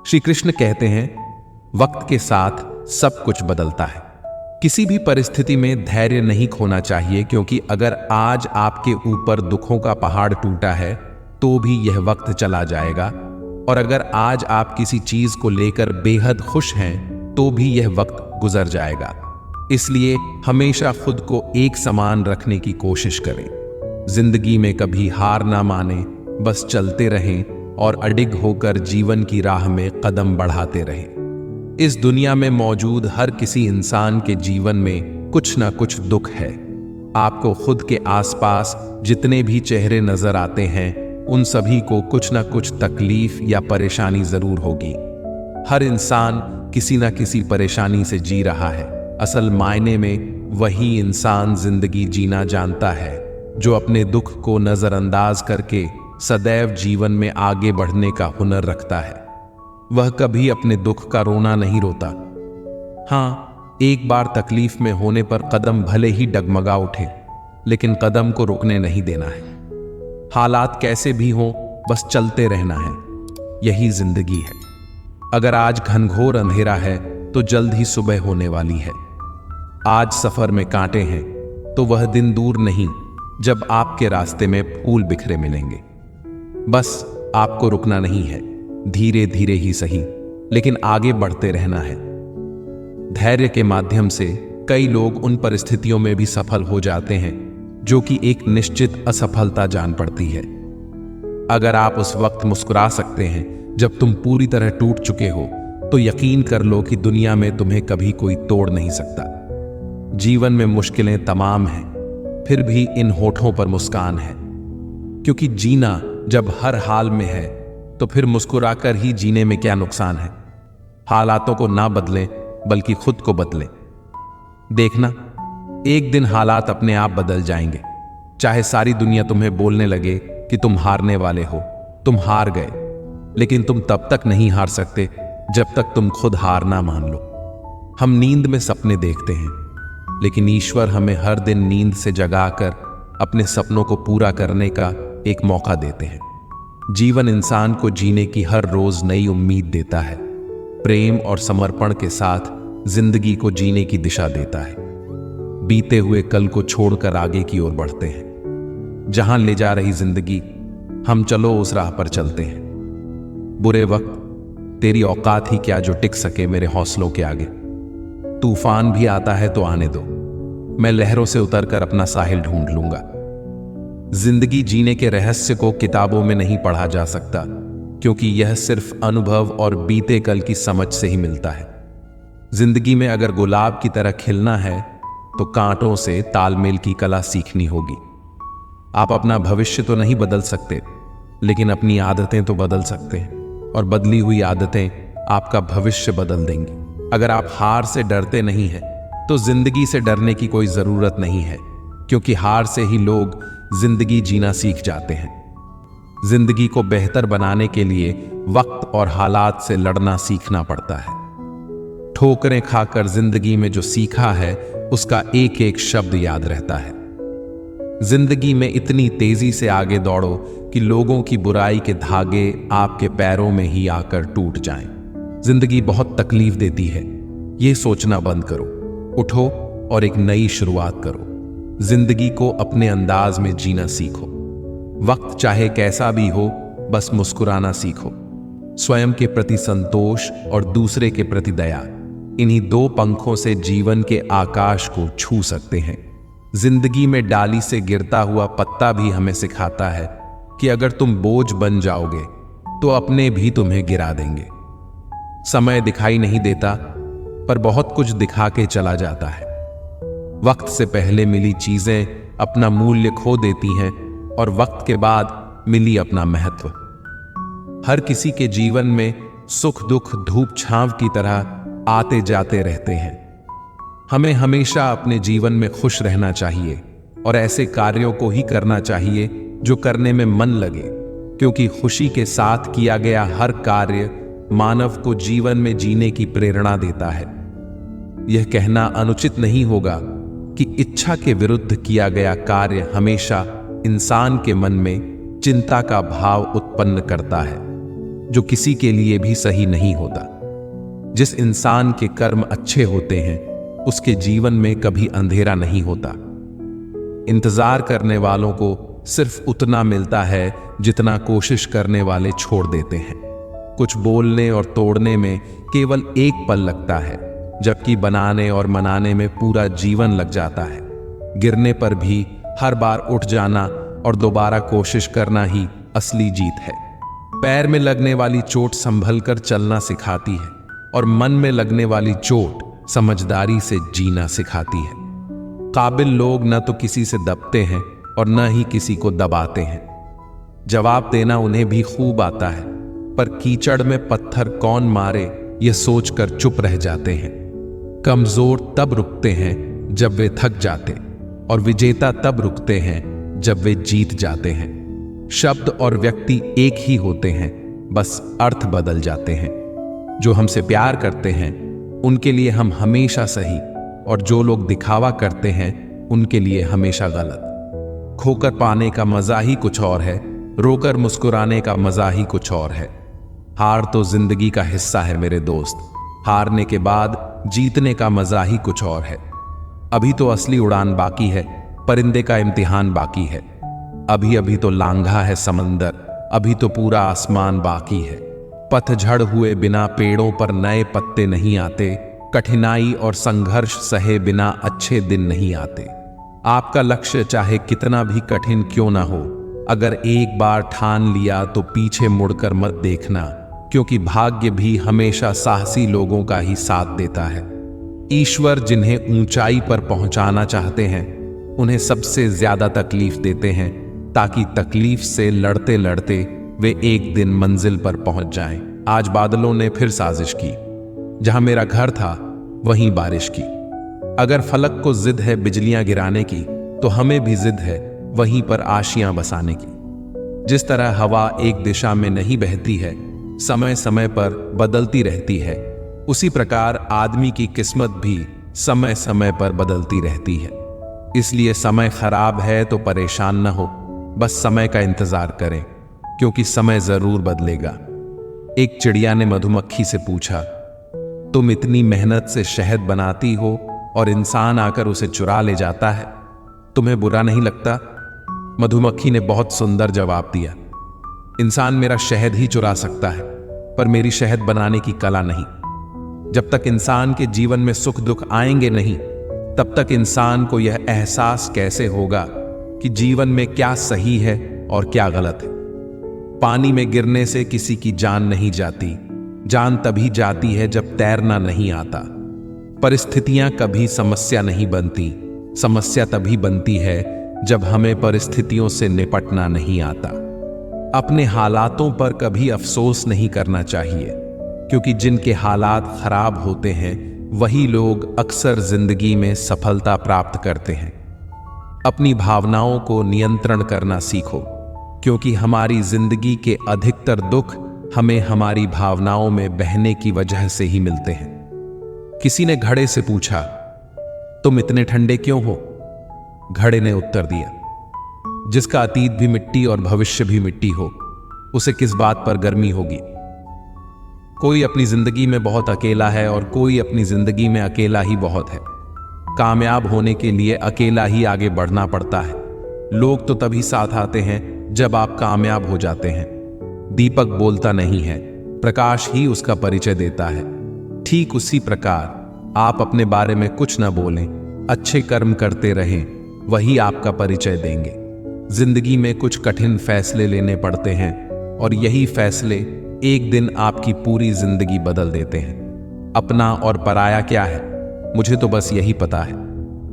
श्री कृष्ण कहते हैं, वक्त के साथ सब कुछ बदलता है। किसी भी परिस्थिति में धैर्य नहीं खोना चाहिए, क्योंकि अगर आज आपके ऊपर दुखों का पहाड़ टूटा है तो भी यह वक्त चला जाएगा, और अगर आज आप किसी चीज को लेकर बेहद खुश हैं तो भी यह वक्त गुजर जाएगा। इसलिए हमेशा खुद को एक समान रखने की कोशिश करें। जिंदगी में कभी हार ना माने, बस चलते रहें और अडिग होकर जीवन की राह में कदम बढ़ाते रहें। इस दुनिया में मौजूद हर किसी इंसान के जीवन में कुछ ना कुछ दुख है। आपको खुद के आसपास जितने भी चेहरे नजर आते हैं, उन सभी को कुछ ना कुछ तकलीफ या परेशानी जरूर होगी। हर इंसान किसी ना किसी परेशानी से जी रहा है। असल मायने में वही इंसान जिंदगी जीना जानता है जो अपने दुख को नजरअंदाज करके सदैव जीवन में आगे बढ़ने का हुनर रखता है। वह कभी अपने दुख का रोना नहीं रोता। हाँ, एक बार तकलीफ में होने पर कदम भले ही डगमगा उठे, लेकिन कदम को रुकने नहीं देना है। हालात कैसे भी हों, बस चलते रहना है। यही जिंदगी है। अगर आज घनघोर अंधेरा है तो जल्द ही सुबह होने वाली है। आज सफर में कांटे हैं तो वह दिन दूर नहीं जब आपके रास्ते में फूल बिखरे मिलेंगे। बस आपको रुकना नहीं है, धीरे धीरे ही सही, लेकिन आगे बढ़ते रहना है। धैर्य के माध्यम से कई लोग उन परिस्थितियों में भी सफल हो जाते हैं जो कि एक निश्चित असफलता जान पड़ती है। अगर आप उस वक्त मुस्कुरा सकते हैं जब तुम पूरी तरह टूट चुके हो, तो यकीन कर लो कि दुनिया में तुम्हें कभी कोई तोड़ नहीं सकता। जीवन में मुश्किलें तमाम हैं, फिर भी इन होठों पर मुस्कान है, क्योंकि जीना जब हर हाल में है तो फिर मुस्कुराकर ही जीने में क्या नुकसान है। हालातों को ना बदलें, बल्कि खुद को बदलें। देखना, एक दिन हालात अपने आप बदल जाएंगे। चाहे सारी दुनिया तुम्हें बोलने लगे कि तुम हारने वाले हो, तुम हार गए, लेकिन तुम तब तक नहीं हार सकते जब तक तुम खुद हार ना मान लो। हम नींद में सपने देखते हैं, लेकिन ईश्वर हमें हर दिन नींद से जगाकर अपने सपनों को पूरा करने का एक मौका देते हैं। जीवन इंसान को जीने की हर रोज नई उम्मीद देता है। प्रेम और समर्पण के साथ जिंदगी को जीने की दिशा देता है। बीते हुए कल को छोड़कर आगे की ओर बढ़ते हैं। जहां ले जा रही जिंदगी, हम चलो उस राह पर चलते हैं। बुरे वक्त तेरी औकात ही क्या जो टिक सके मेरे हौसलों के आगे। तूफान भी आता है तो आने दो, मैं लहरों से उतरकर अपना साहिल ढूंढ लूंगा। जिंदगी जीने के रहस्य को किताबों में नहीं पढ़ा जा सकता, क्योंकि यह सिर्फ अनुभव और बीते कल की समझ से ही मिलता है। जिंदगी में अगर गुलाब की तरह खिलना है तो कांटों से तालमेल की कला सीखनी होगी। आप अपना भविष्य तो नहीं बदल सकते, लेकिन अपनी आदतें तो बदल सकते हैं, और बदली हुई आदतें आपका भविष्य बदल देंगी। अगर आप हार से डरते नहीं हैं तो जिंदगी से डरने की कोई जरूरत नहीं है, क्योंकि हार से ही लोग जिंदगी जीना सीख जाते हैं। जिंदगी को बेहतर बनाने के लिए वक्त और हालात से लड़ना सीखना पड़ता है। ठोकरें खाकर जिंदगी में जो सीखा है उसका एक एक शब्द याद रहता है। जिंदगी में इतनी तेजी से आगे दौड़ो कि लोगों की बुराई के धागे आपके पैरों में ही आकर टूट जाएं। जिंदगी बहुत तकलीफ देती है, ये सोचना बंद करो। उठो और एक नई शुरुआत करो। जिंदगी को अपने अंदाज में जीना सीखो। वक्त चाहे कैसा भी हो, बस मुस्कुराना सीखो। स्वयं के प्रति संतोष और दूसरे के प्रति दया, इन्हीं दो पंखों से जीवन के आकाश को छू सकते हैं। जिंदगी में डाली से गिरता हुआ पत्ता भी हमें सिखाता है कि अगर तुम बोझ बन जाओगे तो अपने भी तुम्हें गिरा देंगे। समय दिखाई नहीं देता, पर बहुत कुछ दिखा के चला जाता है। वक्त से पहले मिली चीजें अपना मूल्य खो देती हैं, और वक्त के बाद मिली अपना महत्व। हर किसी के जीवन में सुख दुख धूप छांव की तरह आते जाते रहते हैं। हमें हमेशा अपने जीवन में खुश रहना चाहिए और ऐसे कार्यों को ही करना चाहिए जो करने में मन लगे, क्योंकि खुशी के साथ किया गया हर कार्य मानव को जीवन में जीने की प्रेरणा देता है। यह कहना अनुचित नहीं होगा कि इच्छा के विरुद्ध किया गया कार्य हमेशा इंसान के मन में चिंता का भाव उत्पन्न करता है। जो किसी के लिए भी सही नहीं होता। जिस इंसान के कर्म अच्छे होते हैं उसके जीवन में कभी अंधेरा नहीं होता। इंतजार करने वालों को सिर्फ उतना मिलता है जितना कोशिश करने वाले छोड़ देते हैं। कुछ बोलने और तोड़ने में केवल एक पल लगता है, जबकि बनाने और मनाने में पूरा जीवन लग जाता है। गिरने पर भी हर बार उठ जाना और दोबारा कोशिश करना ही असली जीत है। पैर में लगने वाली चोट संभल कर चलना सिखाती है और मन में लगने वाली चोट समझदारी से जीना सिखाती है। काबिल लोग न तो किसी से दबते हैं और न ही किसी को दबाते हैं। जवाब देना उन्हें भी खूब आता है, पर कीचड़ में पत्थर कौन मारे यह सोचकर चुप रह जाते हैं। कमजोर तब रुकते हैं जब वे थक जाते, और विजेता तब रुकते हैं जब वे जीत जाते हैं। शब्द और व्यक्ति एक ही होते हैं, बस अर्थ बदल जाते हैं। जो हमसे प्यार करते हैं उनके लिए हम हमेशा सही, और जो लोग दिखावा करते हैं उनके लिए हमेशा गलत। खोकर पाने का मजा ही कुछ और है, रोकर मुस्कुराने का मजा ही कुछ और है। हार तो जिंदगी का हिस्सा है मेरे दोस्त, हारने के बाद जीतने का मजा ही कुछ और है। अभी तो असली उड़ान बाकी है, परिंदे का इम्तिहान बाकी है। अभी अभी तो लांघा है समंदर, अभी तो पूरा आसमान बाकी है। पतझड़ हुए बिना पेड़ों पर नए पत्ते नहीं आते, कठिनाई और संघर्ष सहे बिना अच्छे दिन नहीं आते। आपका लक्ष्य चाहे कितना भी कठिन क्यों ना हो, अगर एक बार ठान लिया तो पीछे मुड़कर मत देखना, क्योंकि भाग्य भी हमेशा साहसी लोगों का ही साथ देता है। ईश्वर जिन्हें ऊंचाई पर पहुंचाना चाहते हैं उन्हें सबसे ज्यादा तकलीफ देते हैं, ताकि तकलीफ से लड़ते लड़ते वे एक दिन मंजिल पर पहुंच जाएं। आज बादलों ने फिर साजिश की, जहां मेरा घर था वहीं बारिश की। अगर फलक को जिद है बिजलियां गिराने की, तो हमें भी जिद है वहीं पर आशियां बसाने की। जिस तरह हवा एक दिशा में नहीं बहती है, समय समय पर बदलती रहती है, उसी प्रकार आदमी की किस्मत भी समय समय पर बदलती रहती है। इसलिए समय खराब है तो परेशान न हो, बस समय का इंतजार करें, क्योंकि समय जरूर बदलेगा। एक चिड़िया ने मधुमक्खी से पूछा, तुम इतनी मेहनत से शहद बनाती हो और इंसान आकर उसे चुरा ले जाता है, तुम्हें बुरा नहीं लगता? मधुमक्खी ने बहुत सुंदर जवाब दिया, इंसान मेरा शहद ही चुरा सकता है, पर मेरी शहद बनाने की कला नहीं। जब तक इंसान के जीवन में सुख दुख आएंगे नहीं, तब तक इंसान को यह एहसास कैसे होगा कि जीवन में क्या सही है और क्या गलत है। पानी में गिरने से किसी की जान नहीं जाती, जान तभी जाती है जब तैरना नहीं आता। परिस्थितियां कभी समस्या नहीं बनती, समस्या तभी बनती है जब हमें परिस्थितियों से निपटना नहीं आता। अपने हालातों पर कभी अफसोस नहीं करना चाहिए, क्योंकि जिनके हालात खराब होते हैं वही लोग अक्सर जिंदगी में सफलता प्राप्त करते हैं। अपनी भावनाओं को नियंत्रण करना सीखो, क्योंकि हमारी जिंदगी के अधिकतर दुख हमें हमारी भावनाओं में बहने की वजह से ही मिलते हैं। किसी ने घड़े से पूछा, तुम इतने ठंडे क्यों हो? घड़े ने उत्तर दिया, जिसका अतीत भी मिट्टी और भविष्य भी मिट्टी हो, उसे किस बात पर गर्मी होगी। कोई अपनी जिंदगी में बहुत अकेला है और कोई अपनी जिंदगी में अकेला ही बहुत है। कामयाब होने के लिए अकेला ही आगे बढ़ना पड़ता है। लोग तो तभी साथ आते हैं जब आप कामयाब हो जाते हैं। दीपक बोलता नहीं है, प्रकाश ही उसका परिचय देता है। ठीक उसी प्रकार आप अपने बारे में कुछ न बोलें, अच्छे कर्म करते रहें, वही आपका परिचय देंगे। जिंदगी में कुछ कठिन फैसले लेने पड़ते हैं और यही फैसले एक दिन आपकी पूरी जिंदगी बदल देते हैं। अपना और पराया क्या है, मुझे तो बस यही पता है।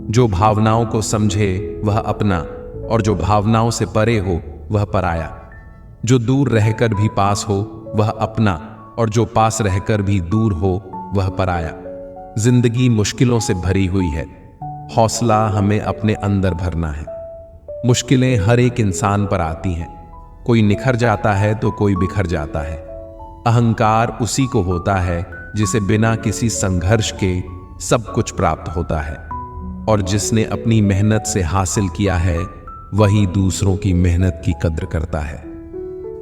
जो भावनाओं को समझे वह अपना, और जो भावनाओं से परे हो वह पराया। जो दूर रहकर भी पास हो वह अपना, और जो पास रहकर भी दूर हो वह पराया। जिंदगी मुश्किलों से भरी हुई है, हौसला हमें अपने अंदर भरना है। मुश्किलें हर एक इंसान पर आती हैं, कोई निखर जाता है तो कोई बिखर जाता है। अहंकार उसी को होता है जिसे बिना किसी संघर्ष के सब कुछ प्राप्त होता है, और जिसने अपनी मेहनत से हासिल किया है वही दूसरों की मेहनत की कद्र करता है।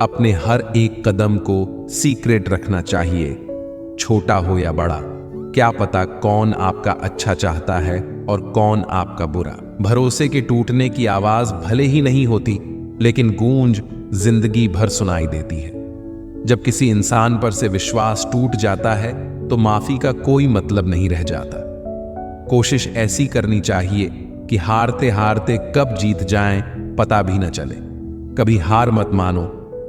अपने हर एक कदम को सीक्रेट रखना चाहिए, छोटा हो या बड़ा। क्या पता कौन आपका अच्छा चाहता है और कौन आपका बुरा। भरोसे के टूटने की आवाज भले ही नहीं होती, लेकिन गूंज जिंदगी भर सुनाई देती है। जब किसी इंसान पर से विश्वास टूट जाता है तो माफी का कोई मतलब नहीं रह जाता। कोशिश ऐसी करनी चाहिए कि हारते हारते कब जीत जाएं पता भी न चले। कभी हार मत मानो,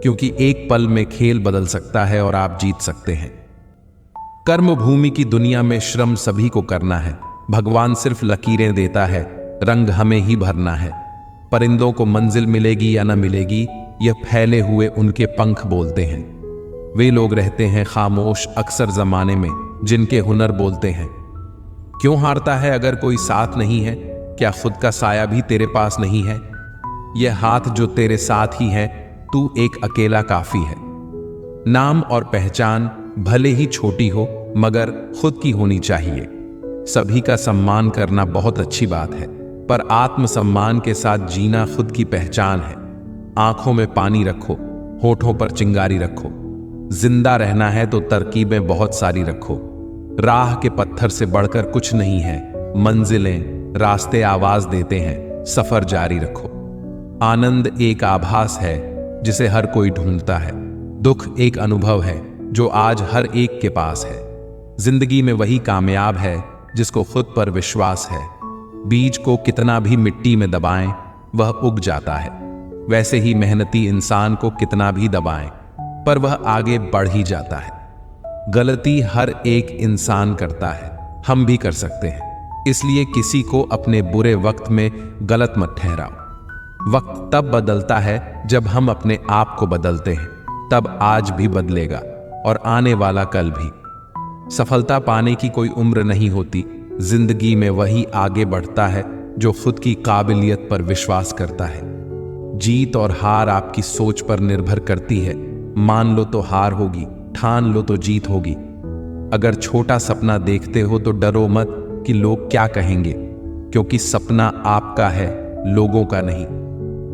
क्योंकि एक पल में खेल बदल सकता है और आप जीत सकते हैं। कर्म भूमि की दुनिया में श्रम सभी को करना है। भगवान सिर्फ लकीरें देता है, रंग हमें ही भरना है। परिंदों को मंजिल मिलेगी या न मिलेगी, यह फैले हुए उनके पंख बोलते हैं। वे लोग रहते हैं खामोश अक्सर जमाने में, जिनके हुनर बोलते हैं। क्यों हारता है अगर कोई साथ नहीं है? क्या खुद का साया भी तेरे पास नहीं है? यह हाथ जो तेरे साथ ही है, तू एक अकेला काफी है। नाम और पहचान भले ही छोटी हो, मगर खुद की होनी चाहिए। सभी का सम्मान करना बहुत अच्छी बात है, पर आत्मसम्मान के साथ जीना खुद की पहचान है। आंखों में पानी रखो, होठों पर चिंगारी रखो। जिंदा रहना है तो तरकीबें बहुत सारी रखो। राह के पत्थर से बढ़कर कुछ नहीं है। मंजिलें, रास्ते आवाज देते हैं, सफर जारी रखो। आनंद एक आभास है जिसे हर कोई ढूंढता है। दुख एक अनुभव है जो आज हर एक के पास है। जिंदगी में वही कामयाब है जिसको खुद पर विश्वास है। बीज को कितना भी मिट्टी में दबाएं, वह उग जाता है। वैसे ही मेहनती इंसान को कितना भी दबाएं, पर वह आगे बढ़ ही जाता है। गलती हर एक इंसान करता है, हम भी कर सकते हैं। इसलिए किसी को अपने बुरे वक्त में गलत मत ठहराओ। वक्त तब बदलता है जब हम अपने आप को बदलते हैं। तब आज भी बदलेगा और आने वाला कल भी। सफलता पाने की कोई उम्र नहीं होती। जिंदगी में वही आगे बढ़ता है जो खुद की काबिलियत पर विश्वास करता है। जीत और हार आपकी सोच पर निर्भर करती है। मान लो तो हार होगी, ठान लो तो जीत होगी। अगर छोटा सपना देखते हो तो डरो मत कि लोग क्या कहेंगे, क्योंकि सपना आपका है, लोगों का नहीं।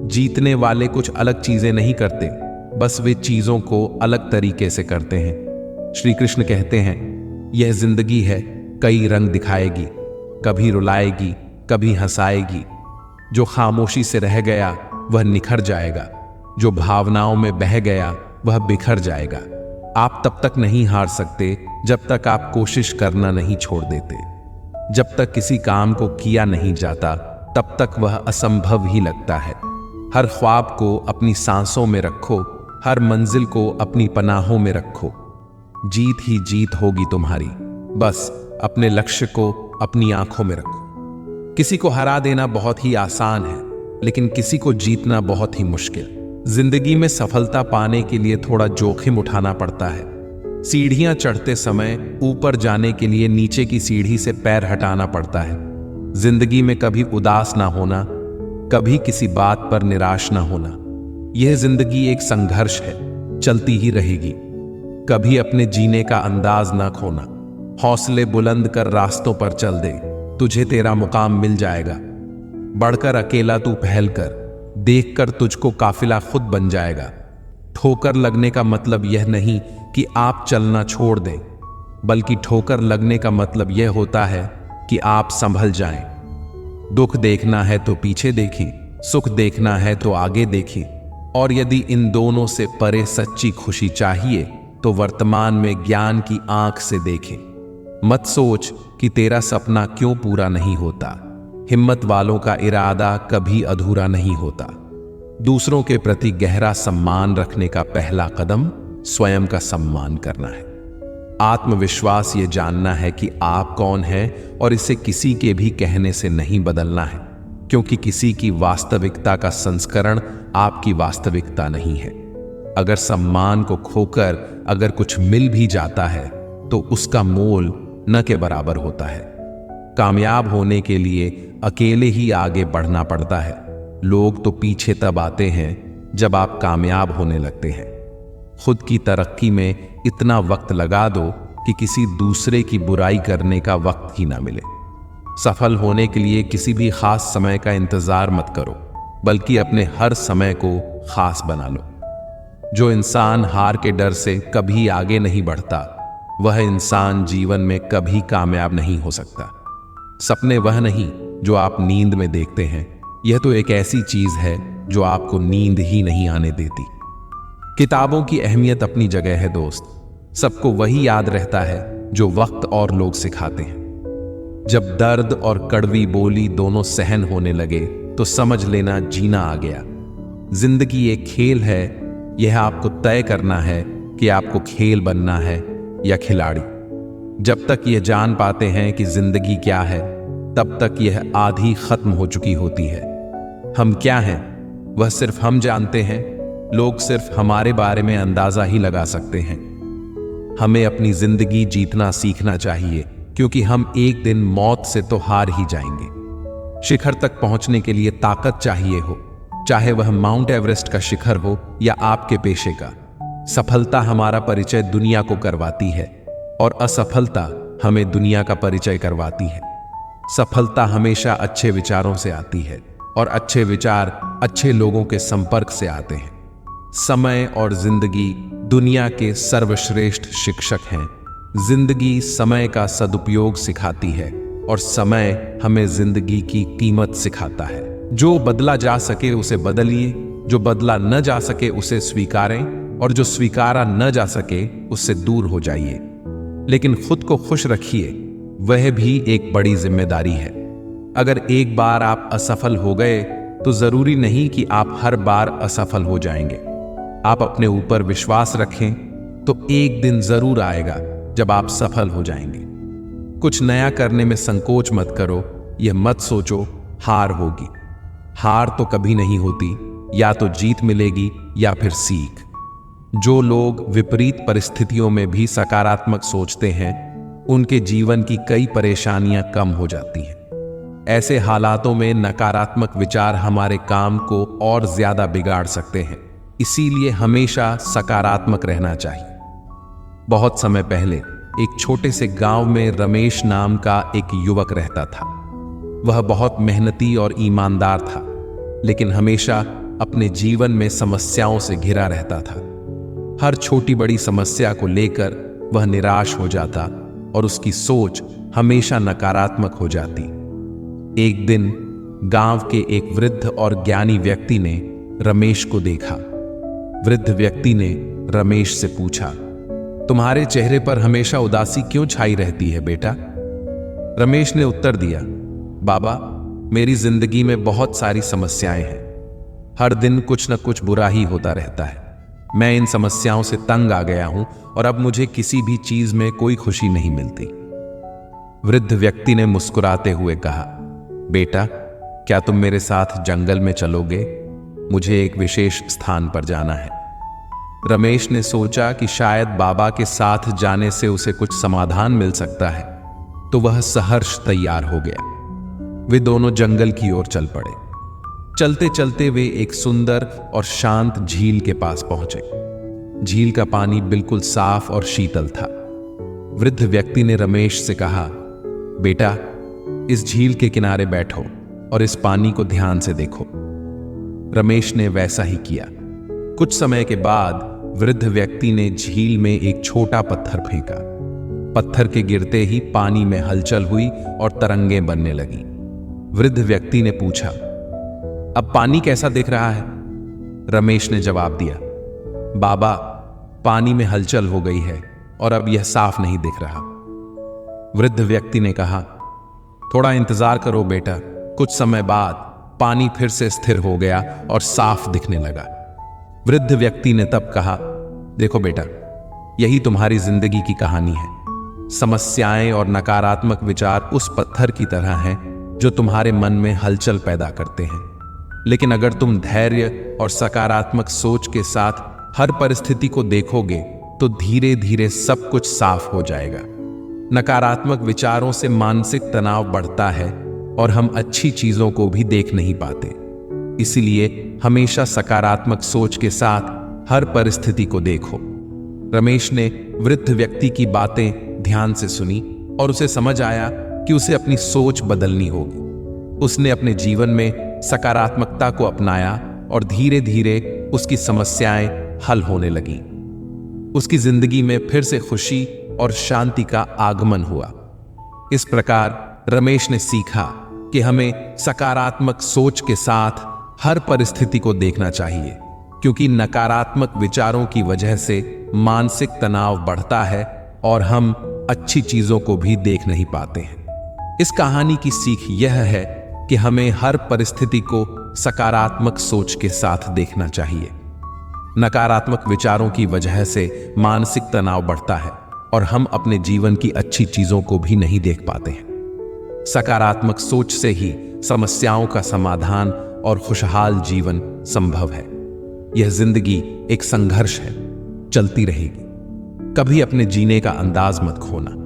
जीतने वाले कुछ अलग चीजें नहीं करते, बस वे चीजों को अलग तरीके से करते हैं। श्री कृष्ण कहते हैं, यह जिंदगी है, कई रंग दिखाएगी, कभी रुलाएगी, कभी हंसाएगी। जो खामोशी से रह गया वह निखर जाएगा, जो भावनाओं में बह गया वह बिखर जाएगा। आप तब तक नहीं हार सकते जब तक आप कोशिश करना नहीं छोड़ देते। जब तक किसी काम को किया नहीं जाता तब तक वह असंभव ही लगता है। हर ख्वाब को अपनी सांसों में रखो, हर मंजिल को अपनी पनाहों में रखो। जीत ही जीत होगी तुम्हारी, बस अपने लक्ष्य को अपनी आंखों में रखो। किसी को हरा देना बहुत ही आसान है, लेकिन किसी को जीतना बहुत ही मुश्किल। जिंदगी में सफलता पाने के लिए थोड़ा जोखिम उठाना पड़ता है। सीढ़ियां चढ़ते समय ऊपर जाने के लिए नीचे की सीढ़ी से पैर हटाना पड़ता है। जिंदगी में कभी उदास ना होना, कभी किसी बात पर निराश ना होना। यह जिंदगी एक संघर्ष है, चलती ही रहेगी। कभी अपने जीने का अंदाज ना खोना। हौसले बुलंद कर रास्तों पर चल दे, तुझे तेरा मुकाम मिल जाएगा। बढ़कर अकेला तू पहल कर, देखकर तुझको काफिला खुद बन जाएगा। ठोकर लगने का मतलब यह नहीं कि आप चलना छोड़ दें, बल्कि ठोकर लगने का मतलब यह होता है कि आप संभल जाएं। दुख देखना है तो पीछे देखिए, सुख देखना है तो आगे देखिए। और यदि इन दोनों से परे सच्ची खुशी चाहिए तो वर्तमान में ज्ञान की आंख से देखें। मत सोच कि तेरा सपना क्यों पूरा नहीं होता। हिम्मत वालों का इरादा कभी अधूरा नहीं होता। दूसरों के प्रति गहरा सम्मान रखने का पहला कदम स्वयं का सम्मान करना है। आत्मविश्वास ये जानना है कि आप कौन हैं और इसे किसी के भी कहने से नहीं बदलना है, क्योंकि किसी की वास्तविकता का संस्करण आपकी वास्तविकता नहीं है। अगर सम्मान को खोकर अगर कुछ मिल भी जाता है तो उसका मोल न के बराबर होता है। कामयाब होने के लिए अकेले ही आगे बढ़ना पड़ता है। लोग तो पीछे तब आते हैं जब आप कामयाब होने लगते हैं। खुद की तरक्की में इतना वक्त लगा दो कि किसी दूसरे की बुराई करने का वक्त ही ना मिले। सफल होने के लिए किसी भी खास समय का इंतजार मत करो, बल्कि अपने हर समय को खास बना लो। जो इंसान हार के डर से कभी आगे नहीं बढ़ता, वह इंसान जीवन में कभी कामयाब नहीं हो सकता। सपने वह नहीं जो आप नींद में देखते हैं, यह तो एक ऐसी चीज है जो आपको नींद ही नहीं आने देती। किताबों की अहमियत अपनी जगह है दोस्त, सबको वही याद रहता है जो वक्त और लोग सिखाते हैं। जब दर्द और कड़वी बोली दोनों सहन होने लगे तो समझ लेना जीना आ गया। जिंदगी एक खेल है, यह आपको तय करना है कि आपको खेल बनना है या खिलाड़ी। जब तक यह जान पाते हैं कि जिंदगी क्या है, तब तक यह आधी खत्म हो चुकी होती है। हम क्या हैं वह सिर्फ हम जानते हैं, लोग सिर्फ हमारे बारे में अंदाजा ही लगा सकते हैं। हमें अपनी जिंदगी जीतना सीखना चाहिए, क्योंकि हम एक दिन मौत से तो हार ही जाएंगे। शिखर तक पहुंचने के लिए ताकत चाहिए हो, चाहे वह माउंट एवरेस्ट का शिखर हो या आपके पेशे का। सफलता हमारा परिचय दुनिया को करवाती है और असफलता हमें दुनिया का परिचय करवाती है। सफलता हमेशा अच्छे विचारों से आती है और अच्छे विचार अच्छे लोगों के संपर्क से आते हैं। समय और जिंदगी दुनिया के सर्वश्रेष्ठ शिक्षक हैं। जिंदगी समय का सदुपयोग सिखाती है और समय हमें जिंदगी की कीमत सिखाता है। जो बदला जा सके उसे बदलिए, जो बदला न जा सके उसे स्वीकारें और जो स्वीकारा न जा सके उससे दूर हो जाइए। लेकिन खुद को खुश रखिए, वह भी एक बड़ी जिम्मेदारी है। अगर एक बार आप असफल हो गए तो जरूरी नहीं कि आप हर बार असफल हो जाएंगे। आप अपने ऊपर विश्वास रखें तो एक दिन जरूर आएगा जब आप सफल हो जाएंगे। कुछ नया करने में संकोच मत करो, यह मत सोचो हार होगी। हार तो कभी नहीं होती, या तो जीत मिलेगी या फिर सीख। जो लोग विपरीत परिस्थितियों में भी सकारात्मक सोचते हैं, उनके जीवन की कई परेशानियां कम हो जाती हैं। ऐसे हालातों में नकारात्मक विचार हमारे काम को और ज्यादा बिगाड़ सकते हैं, इसीलिए हमेशा सकारात्मक रहना चाहिए। बहुत समय पहले एक छोटे से गांव में रमेश नाम का एक युवक रहता था। वह बहुत मेहनती और ईमानदार था, लेकिन हमेशा अपने जीवन में समस्याओं से घिरा रहता था। हर छोटी बड़ी समस्या को लेकर वह निराश हो जाता और उसकी सोच हमेशा नकारात्मक हो जाती। एक दिन गांव के एक वृद्ध और ज्ञानी व्यक्ति ने रमेश को देखा। वृद्ध व्यक्ति ने रमेश से पूछा, तुम्हारे चेहरे पर हमेशा उदासी क्यों छाई रहती है बेटा? रमेश ने उत्तर दिया, बाबा, मेरी जिंदगी में बहुत सारी समस्याएं हैं। हर दिन कुछ न कुछ बुरा ही होता रहता है। मैं इन समस्याओं से तंग आ गया हूं और अब मुझे किसी भी चीज में कोई खुशी नहीं मिलती। वृद्ध व्यक्ति ने मुस्कुराते हुए कहा, बेटा, क्या तुम मेरे साथ जंगल में चलोगे? मुझे एक विशेष स्थान पर जाना है। रमेश ने सोचा कि शायद बाबा के साथ जाने से उसे कुछ समाधान मिल सकता है, तो वह सहर्ष तैयार हो गया। वे दोनों जंगल की ओर चल पड़े। चलते चलते वे एक सुंदर और शांत झील के पास पहुंचे। झील का पानी बिल्कुल साफ और शीतल था। वृद्ध व्यक्ति ने रमेश से कहा, बेटा, इस झील के किनारे बैठो और इस पानी को ध्यान से देखो। रमेश ने वैसा ही किया। कुछ समय के बाद वृद्ध व्यक्ति ने झील में एक छोटा पत्थर फेंका। पत्थर के गिरते ही पानी में हलचल हुई और तरंगें बनने लगी। वृद्ध व्यक्ति ने पूछा, अब पानी कैसा दिख रहा है? रमेश ने जवाब दिया, बाबा, पानी में हलचल हो गई है और अब यह साफ नहीं दिख रहा। वृद्ध व्यक्ति ने कहा, थोड़ा इंतजार करो बेटा। कुछ समय बाद पानी फिर से स्थिर हो गया और साफ दिखने लगा। वृद्ध व्यक्ति ने तब कहा, देखो बेटा, यही तुम्हारी जिंदगी की कहानी है। समस्याएं और नकारात्मक विचार उस पत्थर की तरह हैं जो तुम्हारे मन में हलचल पैदा करते हैं। लेकिन अगर तुम धैर्य और सकारात्मक सोच के साथ हर परिस्थिति को देखोगे तो धीरे धीरे सब कुछ साफ हो जाएगा। नकारात्मक विचारों से मानसिक तनाव बढ़ता है और हम अच्छी चीजों को भी देख नहीं पाते। इसलिए हमेशा सकारात्मक सोच के साथ हर परिस्थिति को देखो। रमेश ने वृद्ध व्यक्ति की बातें ध्यान से सुनी और उसे समझ आया कि उसे अपनी सोच बदलनी होगी। उसने अपने जीवन में सकारात्मकता को अपनाया और धीरे धीरे उसकी समस्याएं हल होने लगीं। उसकी जिंदगी में फिर से खुशी और शांति का आगमन हुआ। इस प्रकार रमेश ने सीखा कि हमें सकारात्मक सोच के साथ हर परिस्थिति को देखना चाहिए, क्योंकि नकारात्मक विचारों की वजह से मानसिक तनाव बढ़ता है और हम अच्छी चीजों को भी देख नहीं पाते हैं। इस कहानी की सीख यह है कि हमें हर परिस्थिति को सकारात्मक सोच के साथ देखना चाहिए। नकारात्मक विचारों की वजह से मानसिक तनाव बढ़ता है और हम अपने जीवन की अच्छी चीजों को भी नहीं देख पाते हैं। सकारात्मक सोच से ही समस्याओं का समाधान और खुशहाल जीवन संभव है। यह जिंदगी एक संघर्ष है, चलती रहेगी। कभी अपने जीने का अंदाज मत खोना।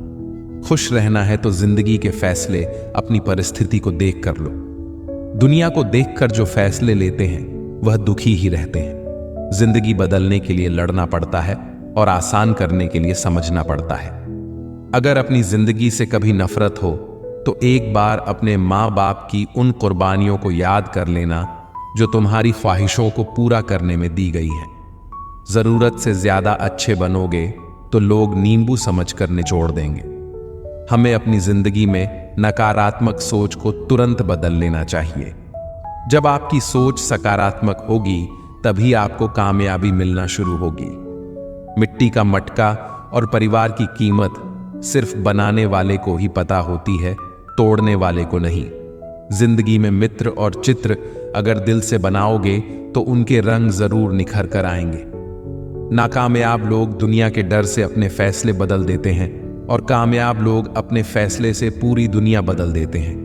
खुश रहना है तो जिंदगी के फैसले अपनी परिस्थिति को देख कर लो। दुनिया को देखकर जो फैसले लेते हैं वह दुखी ही रहते हैं। जिंदगी बदलने के लिए लड़ना पड़ता है और आसान करने के लिए समझना पड़ता है। अगर अपनी जिंदगी से कभी नफरत हो तो एक बार अपने माँ बाप की उन कुर्बानियों को याद कर लेना जो तुम्हारी ख्वाहिशों को पूरा करने में दी गई है। जरूरत से ज्यादा अच्छे बनोगे तो लोग नींबू समझकर निचोड़ देंगे। हमें अपनी जिंदगी में नकारात्मक सोच को तुरंत बदल लेना चाहिए। जब आपकी सोच सकारात्मक होगी तभी आपको कामयाबी मिलना शुरू होगी। मिट्टी का मटका और परिवार की कीमत सिर्फ बनाने वाले को ही पता होती है, तोड़ने वाले को नहीं। जिंदगी में मित्र और चित्र अगर दिल से बनाओगे तो उनके रंग जरूर निखर कर आएंगे। नाकामयाब लोग दुनिया के डर से अपने फैसले बदल देते हैं और कामयाब लोग अपने फैसले से पूरी दुनिया बदल देते हैं।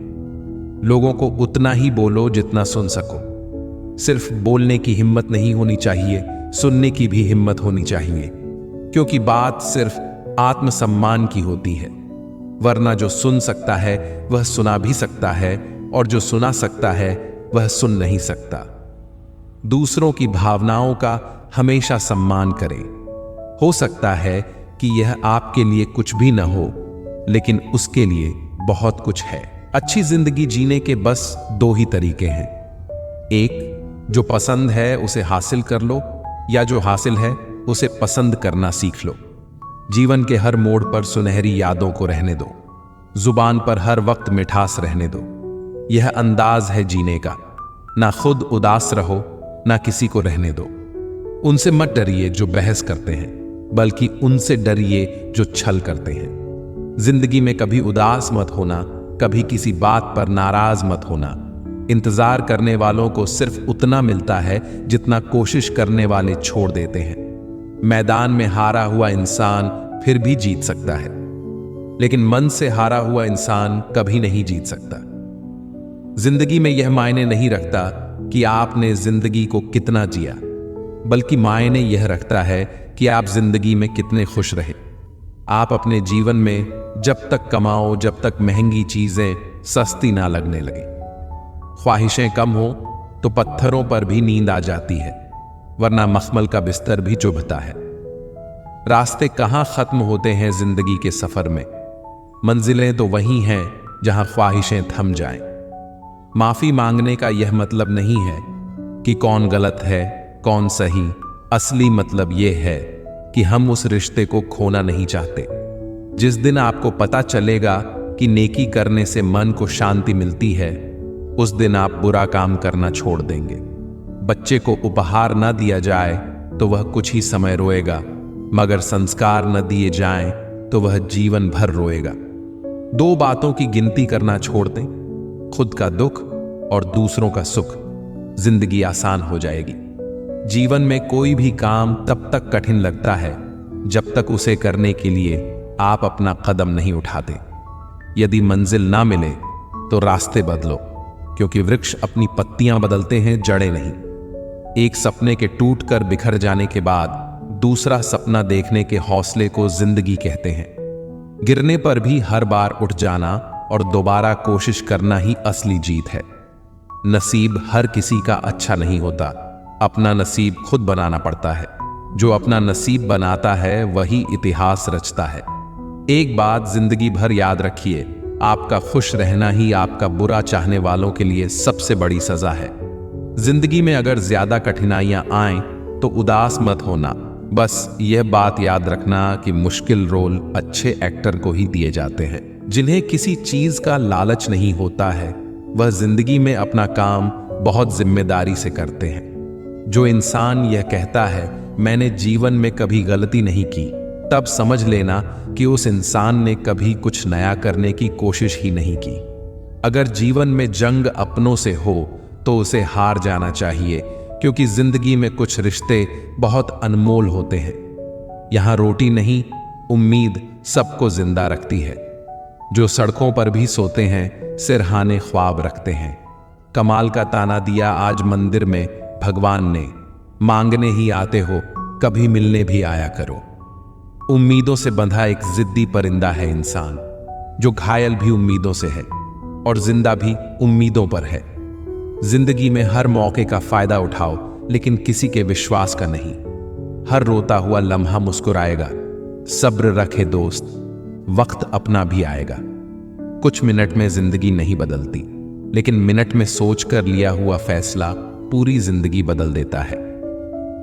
लोगों को उतना ही बोलो जितना सुन सको। सिर्फ बोलने की हिम्मत नहीं होनी चाहिए, सुनने की भी हिम्मत होनी चाहिए, क्योंकि बात सिर्फ आत्मसम्मान की होती है। वरना जो सुन सकता है वह सुना भी सकता है और जो सुना सकता है वह सुन नहीं सकता। दूसरों की भावनाओं का हमेशा सम्मान करें। हो सकता है कि यह आपके लिए कुछ भी न हो, लेकिन उसके लिए बहुत कुछ है। अच्छी जिंदगी जीने के बस दो ही तरीके हैं। एक, जो पसंद है उसे हासिल कर लो, या जो हासिल है उसे पसंद करना सीख लो। जीवन के हर मोड़ पर सुनहरी यादों को रहने दो। जुबान पर हर वक्त मिठास रहने दो। यह अंदाज है जीने का। ना खुद उदास रहो, ना किसी को रहने दो। उनसे मत डरिए जो बहस करते हैं, बल्कि उनसे डरिए जो छल करते हैं। जिंदगी में कभी उदास मत होना, कभी किसी बात पर नाराज मत होना। इंतजार करने वालों को सिर्फ उतना मिलता है जितना कोशिश करने वाले छोड़ देते हैं। मैदान में हारा हुआ इंसान फिर भी जीत सकता है, लेकिन मन से हारा हुआ इंसान कभी नहीं जीत सकता। जिंदगी में यह मायने नहीं रखता कि आपने जिंदगी को कितना जिया, बल्कि मायने यह रखता है कि आप जिंदगी में कितने खुश रहे। आप अपने जीवन में जब तक कमाओ, जब तक महंगी चीजें सस्ती ना लगने लगे। ख्वाहिशें कम हो तो पत्थरों पर भी नींद आ जाती है, वरना मखमल का बिस्तर भी चुभता है। रास्ते कहां खत्म होते हैं जिंदगी के सफर में? मंजिलें तो वही हैं जहां ख्वाहिशें थम जाएं। माफी मांगने का यह मतलब नहीं है कि कौन गलत है कौन सही। असली मतलब यह है कि हम उस रिश्ते को खोना नहीं चाहते। जिस दिन आपको पता चलेगा कि नेकी करने से मन को शांति मिलती है, उस दिन आप बुरा काम करना छोड़ देंगे। बच्चे को उपहार न दिया जाए तो वह कुछ ही समय रोएगा, मगर संस्कार न दिए जाएं तो वह जीवन भर रोएगा। दो बातों की गिनती करना छोड़ दें, खुद का दुख और दूसरों का सुख। जिंदगी आसान हो जाएगी। जीवन में कोई भी काम तब तक कठिन लगता है जब तक उसे करने के लिए आप अपना कदम नहीं उठाते। यदि मंजिल ना मिले तो रास्ते बदलो, क्योंकि वृक्ष अपनी पत्तियां बदलते हैं, जड़ें नहीं। एक सपने के टूटकर बिखर जाने के बाद दूसरा सपना देखने के हौसले को जिंदगी कहते हैं। गिरने पर भी हर बार उठ जाना और दोबारा कोशिश करना ही असली जीत है। नसीब हर किसी का अच्छा नहीं होता, अपना नसीब खुद बनाना पड़ता है। जो अपना नसीब बनाता है वही इतिहास रचता है। एक बात जिंदगी भर याद रखिए, आपका खुश रहना ही आपका बुरा चाहने वालों के लिए सबसे बड़ी सजा है। जिंदगी में अगर ज्यादा कठिनाइयां आएं तो उदास मत होना। बस यह बात याद रखना कि मुश्किल रोल अच्छे एक्टर को ही दिए जाते हैं। जिन्हें किसी चीज का लालच नहीं होता है वह जिंदगी में अपना काम बहुत जिम्मेदारी से करते हैं। जो इंसान यह कहता है मैंने जीवन में कभी गलती नहीं की, तब समझ लेना कि उस इंसान ने कभी कुछ नया करने की कोशिश ही नहीं की। अगर जीवन में जंग अपनों से हो तो उसे हार जाना चाहिए, क्योंकि जिंदगी में कुछ रिश्ते बहुत अनमोल होते हैं। यहां रोटी नहीं, उम्मीद सबको जिंदा रखती है। जो सड़कों पर भी सोते हैं सिरहाने ख्वाब रखते हैं। कमाल का ताना दिया आज मंदिर में भगवान ने, मांगने ही आते हो कभी मिलने भी आया करो। उम्मीदों से बंधा एक जिद्दी परिंदा है इंसान, जो घायल भी उम्मीदों से है और जिंदा भी उम्मीदों पर है। जिंदगी में हर मौके का फायदा उठाओ, लेकिन किसी के विश्वास का नहीं। हर रोता हुआ लम्हा मुस्कुराएगा, सब्र रखे दोस्त, वक्त अपना भी आएगा। कुछ मिनट में जिंदगी नहीं बदलती, लेकिन मिनट में सोचकर लिया हुआ फैसला पूरी जिंदगी बदल देता है।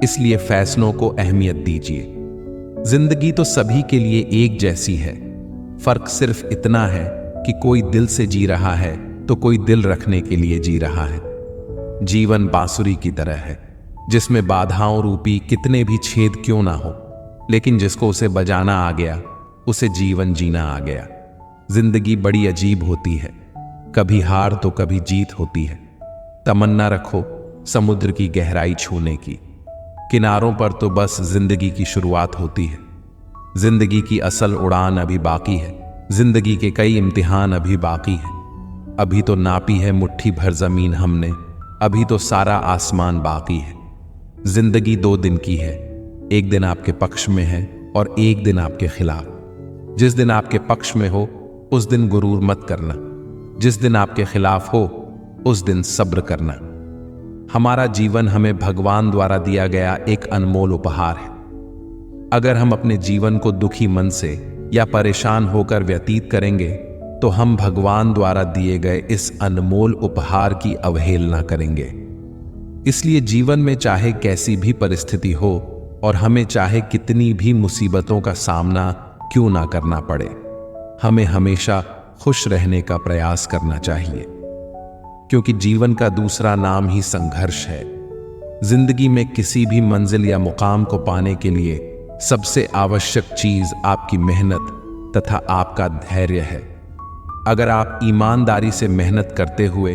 इसलिए फैसलों को अहमियत दीजिए। जिंदगी तो सभी के लिए एक जैसी है, फर्क सिर्फ इतना है कि कोई दिल से जी रहा है तो कोई दिल रखने के लिए जी रहा है। जीवन बांसुरी की तरह है, जिसमें बाधाओं रूपी कितने भी छेद क्यों ना हो, लेकिन जिसको उसे बजाना आ गया उसे जीवन जीना आ गया। जिंदगी बड़ी अजीब होती है, कभी हार तो कभी जीत होती है। तमन्ना रखो समुद्र की गहराई छूने की, किनारों पर तो बस जिंदगी की शुरुआत होती है। जिंदगी की असल उड़ान अभी बाकी है, जिंदगी के कई इम्तिहान अभी बाकी है। अभी तो नापी है मुट्ठी भर जमीन हमने, अभी तो सारा आसमान बाकी है। जिंदगी 2 दिन की है, एक दिन आपके पक्ष में है और एक दिन आपके खिलाफ। जिस दिन आपके पक्ष में हो उस दिन गुरूर मत करना, जिस दिन आपके खिलाफ हो उस दिन सब्र करना। हमारा जीवन हमें भगवान द्वारा दिया गया एक अनमोल उपहार है। अगर हम अपने जीवन को दुखी मन से या परेशान होकर व्यतीत करेंगे तो हम भगवान द्वारा दिए गए इस अनमोल उपहार की अवहेलना करेंगे। इसलिए जीवन में चाहे कैसी भी परिस्थिति हो और हमें चाहे कितनी भी मुसीबतों का सामना क्यों ना करना पड़े, हमें हमेशा खुश रहने का प्रयास करना चाहिए, क्योंकि जीवन का दूसरा नाम ही संघर्ष है। जिंदगी में किसी भी मंजिल या मुकाम को पाने के लिए सबसे आवश्यक चीज आपकी मेहनत तथा आपका धैर्य है। अगर आप ईमानदारी से मेहनत करते हुए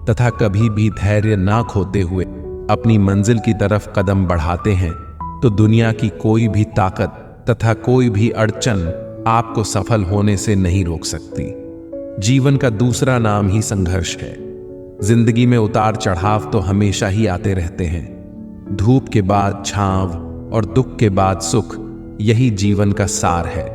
तथा कभी भी धैर्य ना खोते हुए अपनी मंजिल की तरफ कदम बढ़ाते हैं, तो दुनिया की कोई भी ताकत तथा कोई भी अड़चन आपको सफल होने से नहीं रोक सकती। जीवन का दूसरा नाम ही संघर्ष है। जिंदगी में उतार चढ़ाव तो हमेशा ही आते रहते हैं। धूप के बाद छांव और दुख के बाद सुख, यही जीवन का सार है।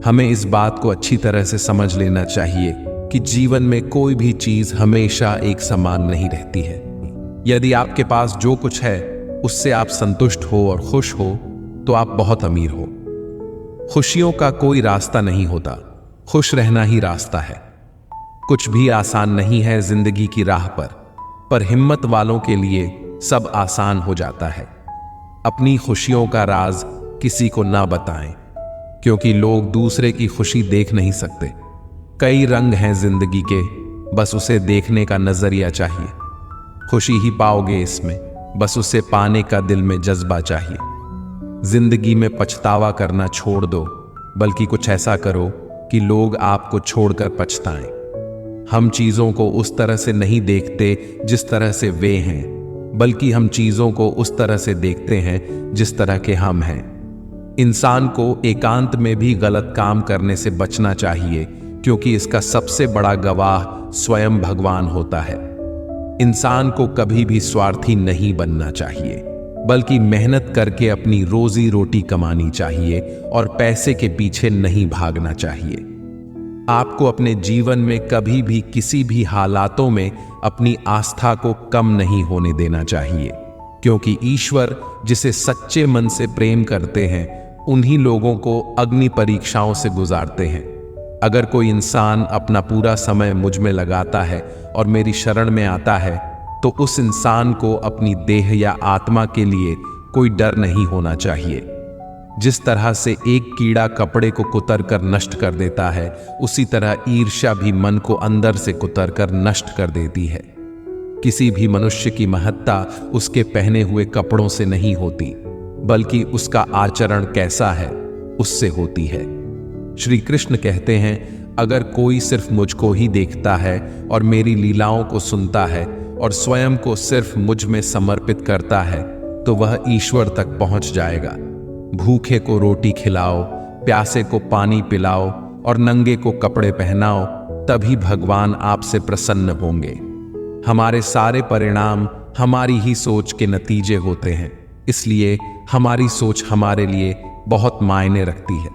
हमें इस बात को अच्छी तरह से समझ लेना चाहिए कि जीवन में कोई भी चीज हमेशा एक समान नहीं रहती है। यदि आपके पास जो कुछ है उससे आप संतुष्ट हो और खुश हो तो आप बहुत अमीर हो। खुशियों का कोई रास्ता नहीं होता, खुश रहना ही रास्ता है। कुछ भी आसान नहीं है जिंदगी की राह पर हिम्मत वालों के लिए सब आसान हो जाता है। अपनी खुशियों का राज किसी को ना बताएं, क्योंकि लोग दूसरे की खुशी देख नहीं सकते। कई रंग हैं जिंदगी के, बस उसे देखने का नजरिया चाहिए। खुशी ही पाओगे इसमें, बस उसे पाने का दिल में जज्बा चाहिए। जिंदगी में पछतावा करना छोड़ दो, बल्कि कुछ ऐसा करो कि लोग आपको छोड़कर पछताएं। हम चीजों को उस तरह से नहीं देखते जिस तरह से वे हैं, बल्कि हम चीजों को उस तरह से देखते हैं जिस तरह के हम हैं। इंसान को एकांत में भी गलत काम करने से बचना चाहिए, क्योंकि इसका सबसे बड़ा गवाह स्वयं भगवान होता है। इंसान को कभी भी स्वार्थी नहीं बनना चाहिए, बल्कि मेहनत करके अपनी रोजी रोटी कमानी चाहिए और पैसे के पीछे नहीं भागना चाहिए। आपको अपने जीवन में कभी भी किसी भी हालातों में अपनी आस्था को कम नहीं होने देना चाहिए, क्योंकि ईश्वर जिसे सच्चे मन से प्रेम करते हैं उन्हीं लोगों को अग्नि परीक्षाओं से गुजारते हैं। अगर कोई इंसान अपना पूरा समय मुझ में लगाता है और मेरी शरण में आता है, तो उस इंसान को अपनी देह या आत्मा के लिए कोई डर नहीं होना चाहिए। जिस तरह से एक कीड़ा कपड़े को कुतर कर नष्ट कर देता है, उसी तरह ईर्ष्या भी मन को अंदर से कुतर कर नष्ट कर देती है। किसी भी मनुष्य की महत्ता उसके पहने हुए कपड़ों से नहीं होती, बल्कि उसका आचरण कैसा है उससे होती है। श्री कृष्ण कहते हैं, अगर कोई सिर्फ मुझको ही देखता है और मेरी लीलाओं को सुनता है और स्वयं को सिर्फ मुझ में समर्पित करता है, तो वह ईश्वर तक पहुंच जाएगा। भूखे को रोटी खिलाओ, प्यासे को पानी पिलाओ और नंगे को कपड़े पहनाओ, तभी भगवान आपसे प्रसन्न होंगे। हमारे सारे परिणाम हमारी ही सोच के नतीजे होते हैं, इसलिए हमारी सोच हमारे लिए बहुत मायने रखती है।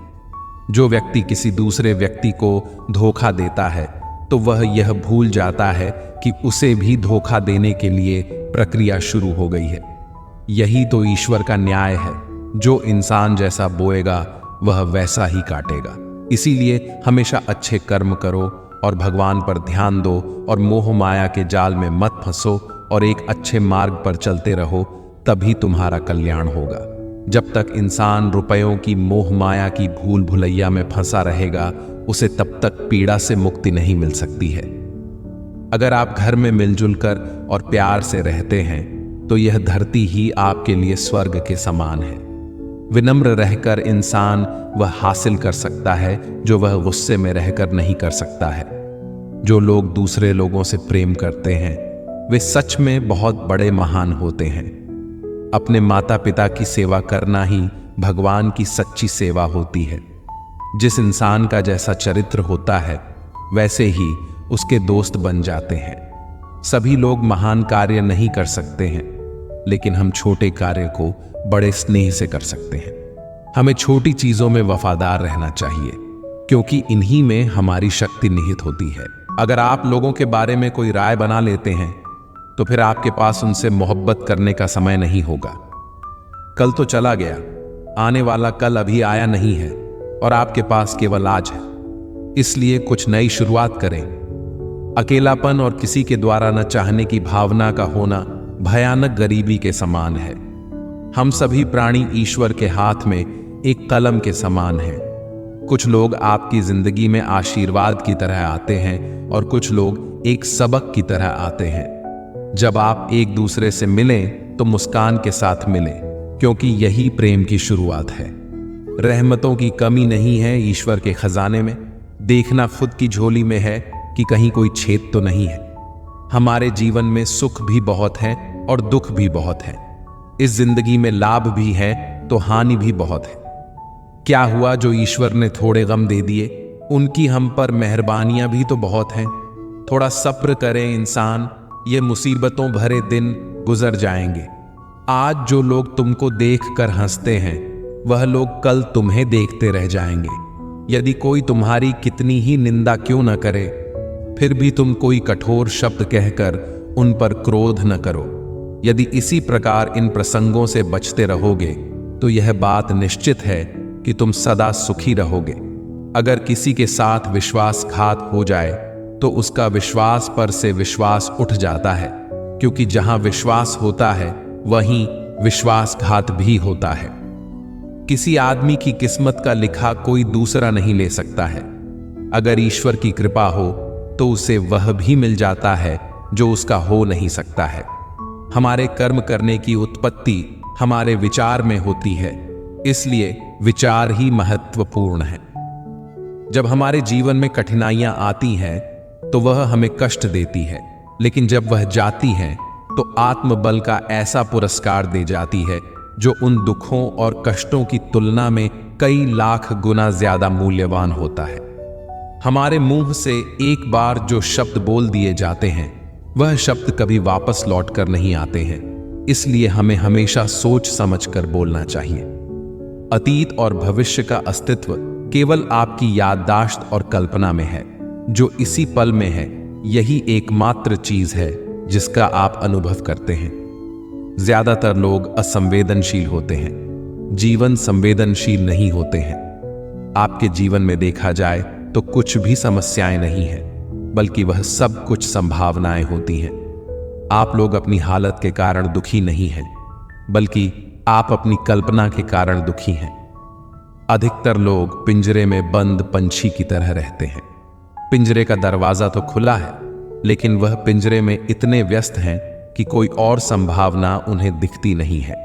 जो व्यक्ति किसी दूसरे व्यक्ति को धोखा देता है, तो वह यह भूल जाता है कि उसे भी धोखा देने के लिए प्रक्रिया शुरू हो गई है। यही तो ईश्वर का न्याय है, जो इंसान जैसा बोएगा वह वैसा ही काटेगा। इसीलिए हमेशा अच्छे कर्म करो और भगवान पर ध्यान दो और मोह माया के जाल में मत फंसो और एक अच्छे मार्ग पर चलते रहो, तभी तुम्हारा कल्याण होगा। जब तक इंसान रुपयों की मोह माया की भूल भुलैया में फंसा रहेगा, उसे तब तक पीड़ा से मुक्ति नहीं मिल सकती है। अगर आप घर में मिलजुल कर और प्यार से रहते हैं, तो यह धरती ही आपके लिए स्वर्ग के समान है। विनम्र रहकर इंसान वह हासिल कर सकता है जो वह गुस्से में रहकर नहीं कर सकता है। जो लोग दूसरे लोगों से प्रेम करते हैं, वे सच में बहुत बड़े महान होते हैं। अपने माता पिता की सेवा करना ही भगवान की सच्ची सेवा होती है। जिस इंसान का जैसा चरित्र होता है, वैसे ही उसके दोस्त बन जाते हैं। सभी लोग महान कार्य नहीं कर सकते हैं, लेकिन हम छोटे कार्य को बड़े स्नेह से कर सकते हैं। हमें छोटी चीजों में वफादार रहना चाहिए, क्योंकि इन्हीं में हमारी शक्ति निहित होती है। अगर आप लोगों के बारे में कोई राय बना लेते हैं, तो फिर आपके पास उनसे मोहब्बत करने का समय नहीं होगा। कल तो चला गया, आने वाला कल अभी आया नहीं है और आपके पास केवल आज है। इसलिए कुछ नई शुरुआत करें। अकेलापन और किसी के द्वारा न चाहने की भावना का होना भयानक गरीबी के समान है। हम सभी प्राणी ईश्वर के हाथ में एक कलम के समान हैं। कुछ लोग आपकी जिंदगी में आशीर्वाद की तरह आते हैं और कुछ लोग एक सबक की तरह आते हैं। जब आप एक दूसरे से मिलें तो मुस्कान के साथ मिलें, क्योंकि यही प्रेम की शुरुआत है। रहमतों की कमी नहीं है ईश्वर के खजाने में। देखना खुद की झोली में है कि कहीं कोई छेद तो नहीं है। हमारे जीवन में सुख भी बहुत है और दुख भी बहुत है। इस जिंदगी में लाभ भी है तो हानि भी बहुत है। क्या हुआ जो ईश्वर ने थोड़े गम दे दिए, उनकी हम पर मेहरबानियां भी तो बहुत हैं। थोड़ा सब्र करें इंसान, ये मुसीबतों भरे दिन गुजर जाएंगे। आज जो लोग तुमको देखकर हंसते हैं, वह लोग कल तुम्हें देखते रह जाएंगे। यदि कोई तुम्हारी कितनी ही निंदा क्यों न करे, फिर भी तुम कोई कठोर शब्द कहकर उन पर क्रोध न करो। यदि इसी प्रकार इन प्रसंगों से बचते रहोगे, तो यह बात निश्चित है कि तुम सदा सुखी रहोगे। अगर किसी के साथ विश्वासघात हो जाए, तो उसका विश्वास पर से विश्वास उठ जाता है, क्योंकि जहां विश्वास होता है वहीं विश्वासघात भी होता है। किसी आदमी की किस्मत का लिखा कोई दूसरा नहीं ले सकता है। अगर ईश्वर की कृपा हो तो उसे वह भी मिल जाता है जो उसका हो नहीं सकता है। हमारे कर्म करने की उत्पत्ति हमारे विचार में होती है, इसलिए विचार ही महत्वपूर्ण है। जब हमारे जीवन में कठिनाइयां आती हैं, तो वह हमें कष्ट देती है, लेकिन जब वह जाती हैं, तो आत्मबल का ऐसा पुरस्कार दे जाती है जो उन दुखों और कष्टों की तुलना में कई लाख गुना ज्यादा मूल्यवान होता है। हमारे मुंह से एक बार जो शब्द बोल दिए जाते हैं, वह शब्द कभी वापस लौट कर नहीं आते हैं। इसलिए हमें हमेशा सोच समझ कर बोलना चाहिए। अतीत और भविष्य का अस्तित्व केवल आपकी याददाश्त और कल्पना में है। जो इसी पल में है, यही एकमात्र चीज है जिसका आप अनुभव करते हैं। ज्यादातर लोग असंवेदनशील होते हैं, जीवन संवेदनशील नहीं होते हैं। आपके जीवन में देखा जाए तो कुछ भी समस्याएं नहीं हैं, बल्कि वह सब कुछ संभावनाएं होती हैं। आप लोग अपनी हालत के कारण दुखी नहीं हैं, बल्कि आप अपनी कल्पना के कारण दुखी हैं। अधिकतर लोग पिंजरे में बंद पंछी की तरह रहते हैं। पिंजरे का दरवाजा तो खुला है, लेकिन वह पिंजरे में इतने व्यस्त हैं कि कोई और संभावना उन्हें दिखती नहीं है।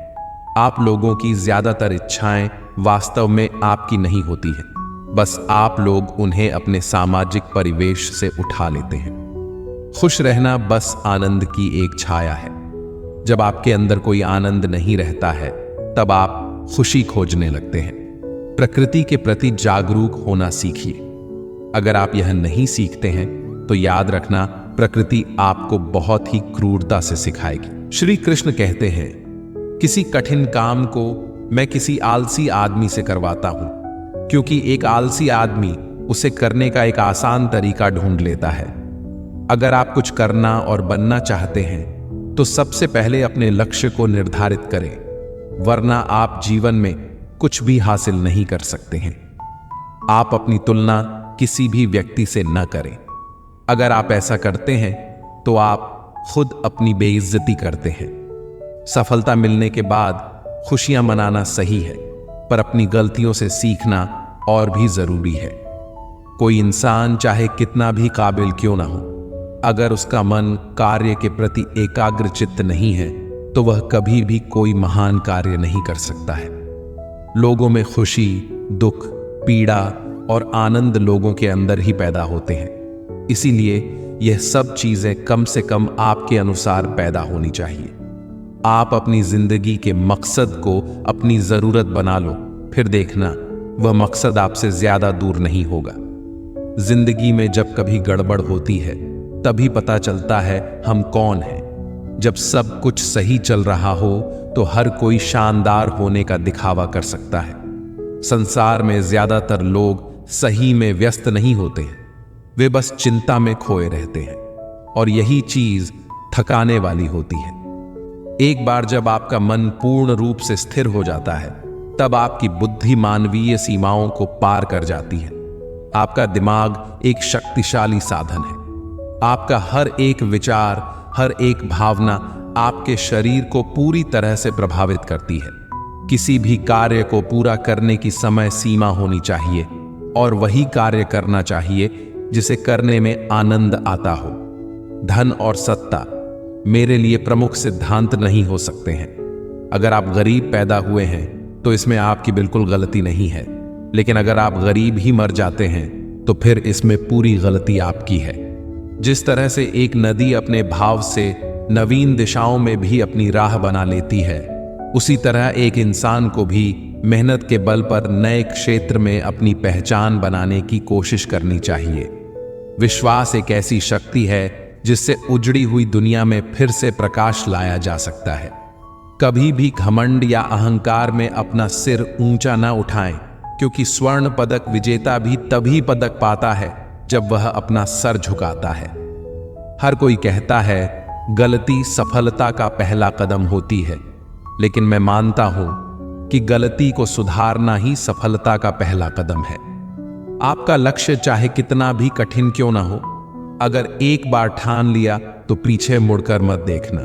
आप लोगों की ज्यादातर इच्छाएं वास्तव में आपकी नहीं होती हैं, बस आप लोग उन्हें अपने सामाजिक परिवेश से उठा लेते हैं। खुश रहना बस आनंद की एक छाया है। जब आपके अंदर कोई आनंद नहीं रहता है, तब आप खुशी खोजने लगते हैं। प्रकृति के प्रति जागरूक होना सीखिए। अगर आप यह नहीं सीखते हैं तो याद रखना, प्रकृति आपको बहुत ही क्रूरता से सिखाएगी। श्री कृष्ण कहते हैं, किसी कठिन काम को मैं किसी आलसी आदमी से करवाता हूं, क्योंकि एक आलसी आदमी उसे करने का एक आसान तरीका ढूंढ लेता है। अगर आप कुछ करना और बनना चाहते हैं तो सबसे पहले अपने लक्ष्य को निर्धारित करें, वरना आप जीवन में कुछ भी हासिल नहीं कर सकते हैं। आप अपनी तुलना किसी भी व्यक्ति से न करें। अगर आप ऐसा करते हैं तो आप खुद अपनी बेइज्जती करते हैं। सफलता मिलने के बाद खुशियां मनाना सही है, पर अपनी गलतियों से सीखना और भी जरूरी है। कोई इंसान चाहे कितना भी काबिल क्यों ना हो, अगर उसका मन कार्य के प्रति एकाग्रचित्त नहीं है तो वह कभी भी कोई महान कार्य नहीं कर सकता है। लोगों में खुशी, दुख, पीड़ा और आनंद लोगों के अंदर ही पैदा होते हैं। इसीलिए यह सब चीजें कम से कम आपके अनुसार पैदा होनी चाहिए। आप अपनी जिंदगी के मकसद को अपनी जरूरत बना लो, फिर देखना वह मकसद आपसे ज्यादा दूर नहीं होगा। जिंदगी में जब कभी गड़बड़ होती है तभी पता चलता है हम कौन हैं। जब सब कुछ सही चल रहा हो तो हर कोई शानदार होने का दिखावा कर सकता है। संसार में ज्यादातर लोग सही में व्यस्त नहीं होते हैं, वे बस चिंता में खोए रहते हैं, और यही चीज थकाने वाली होती है। एक बार जब आपका मन पूर्ण रूप से स्थिर हो जाता है, तब आपकी बुद्धि मानवीय सीमाओं को पार कर जाती है। आपका दिमाग एक शक्तिशाली साधन है। आपका हर एक विचार, हर एक भावना आपके शरीर को पूरी तरह से प्रभावित करती है। किसी भी कार्य को पूरा करने की समय सीमा होनी चाहिए, और वही कार्य करना चाहिए जिसे करने में आनंद आता हो। धन और सत्ता मेरे लिए प्रमुख सिद्धांत नहीं हो सकते हैं। अगर आप गरीब पैदा हुए हैं तो इसमें आपकी बिल्कुल गलती नहीं है, लेकिन अगर आप गरीब ही मर जाते हैं तो फिर इसमें पूरी गलती आपकी है। जिस तरह से एक नदी अपने भाव से नवीन दिशाओं में भी अपनी राह बना लेती है, उसी तरह एक इंसान को भी मेहनत के बल पर नए क्षेत्र में अपनी पहचान बनाने की कोशिश करनी चाहिए। विश्वास एक ऐसी शक्ति है जिससे उजड़ी हुई दुनिया में फिर से प्रकाश लाया जा सकता है। कभी भी घमंड या अहंकार में अपना सिर ऊंचा ना उठाएं, क्योंकि स्वर्ण पदक विजेता भी तभी पदक पाता है जब वह अपना सर झुकाता है। हर कोई कहता है गलती सफलता का पहला कदम होती है, लेकिन मैं मानता हूं कि गलती को सुधारना ही सफलता का पहला कदम है। आपका लक्ष्य चाहे कितना भी कठिन क्यों ना हो, अगर एक बार ठान लिया तो पीछे मुड़कर मत देखना,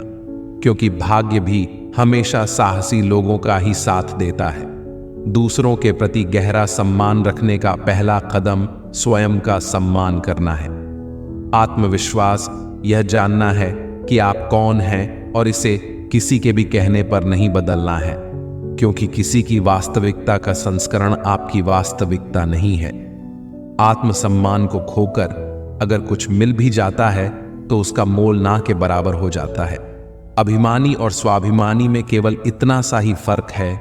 क्योंकि भाग्य भी हमेशा साहसी लोगों का ही साथ देता है। दूसरों के प्रति गहरा सम्मान रखने का पहला कदम स्वयं का सम्मान करना है। आत्मविश्वास यह जानना है कि आप कौन हैं और इसे किसी के भी कहने पर नहीं बदलना है, क्योंकि किसी की वास्तविकता का संस्करण आपकी वास्तविकता नहीं है। आत्मसम्मान को खोकर अगर कुछ मिल भी जाता है तो उसका मोल ना के बराबर हो जाता है। अभिमानी और स्वाभिमानी में केवल इतना सा ही फर्क है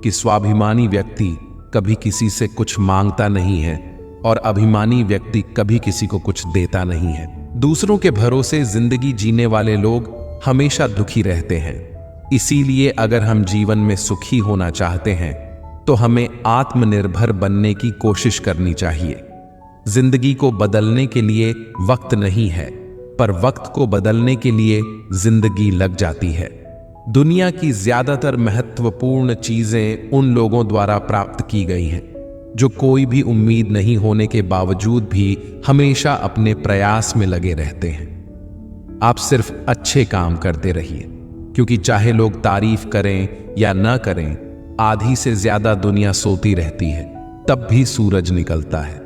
कि स्वाभिमानी व्यक्ति कभी किसी से कुछ मांगता नहीं है और अभिमानी व्यक्ति कभी किसी को कुछ देता नहीं है। दूसरों के भरोसे जिंदगी जीने वाले लोग हमेशा दुखी रहते हैं। इसीलिए अगर हम जीवन में सुखी होना चाहते हैं तो हमें आत्मनिर्भर बनने की कोशिश करनी चाहिए। जिंदगी को बदलने के लिए वक्त नहीं है, पर वक्त को बदलने के लिए जिंदगी लग जाती है। दुनिया की ज्यादातर महत्वपूर्ण चीजें उन लोगों द्वारा प्राप्त की गई हैं जो कोई भी उम्मीद नहीं होने के बावजूद भी हमेशा अपने प्रयास में लगे रहते हैं। आप सिर्फ अच्छे काम करते रहिए, क्योंकि चाहे लोग तारीफ करें या न करें, आधी से ज्यादा दुनिया सोती रहती है, तब भी सूरज निकलता है।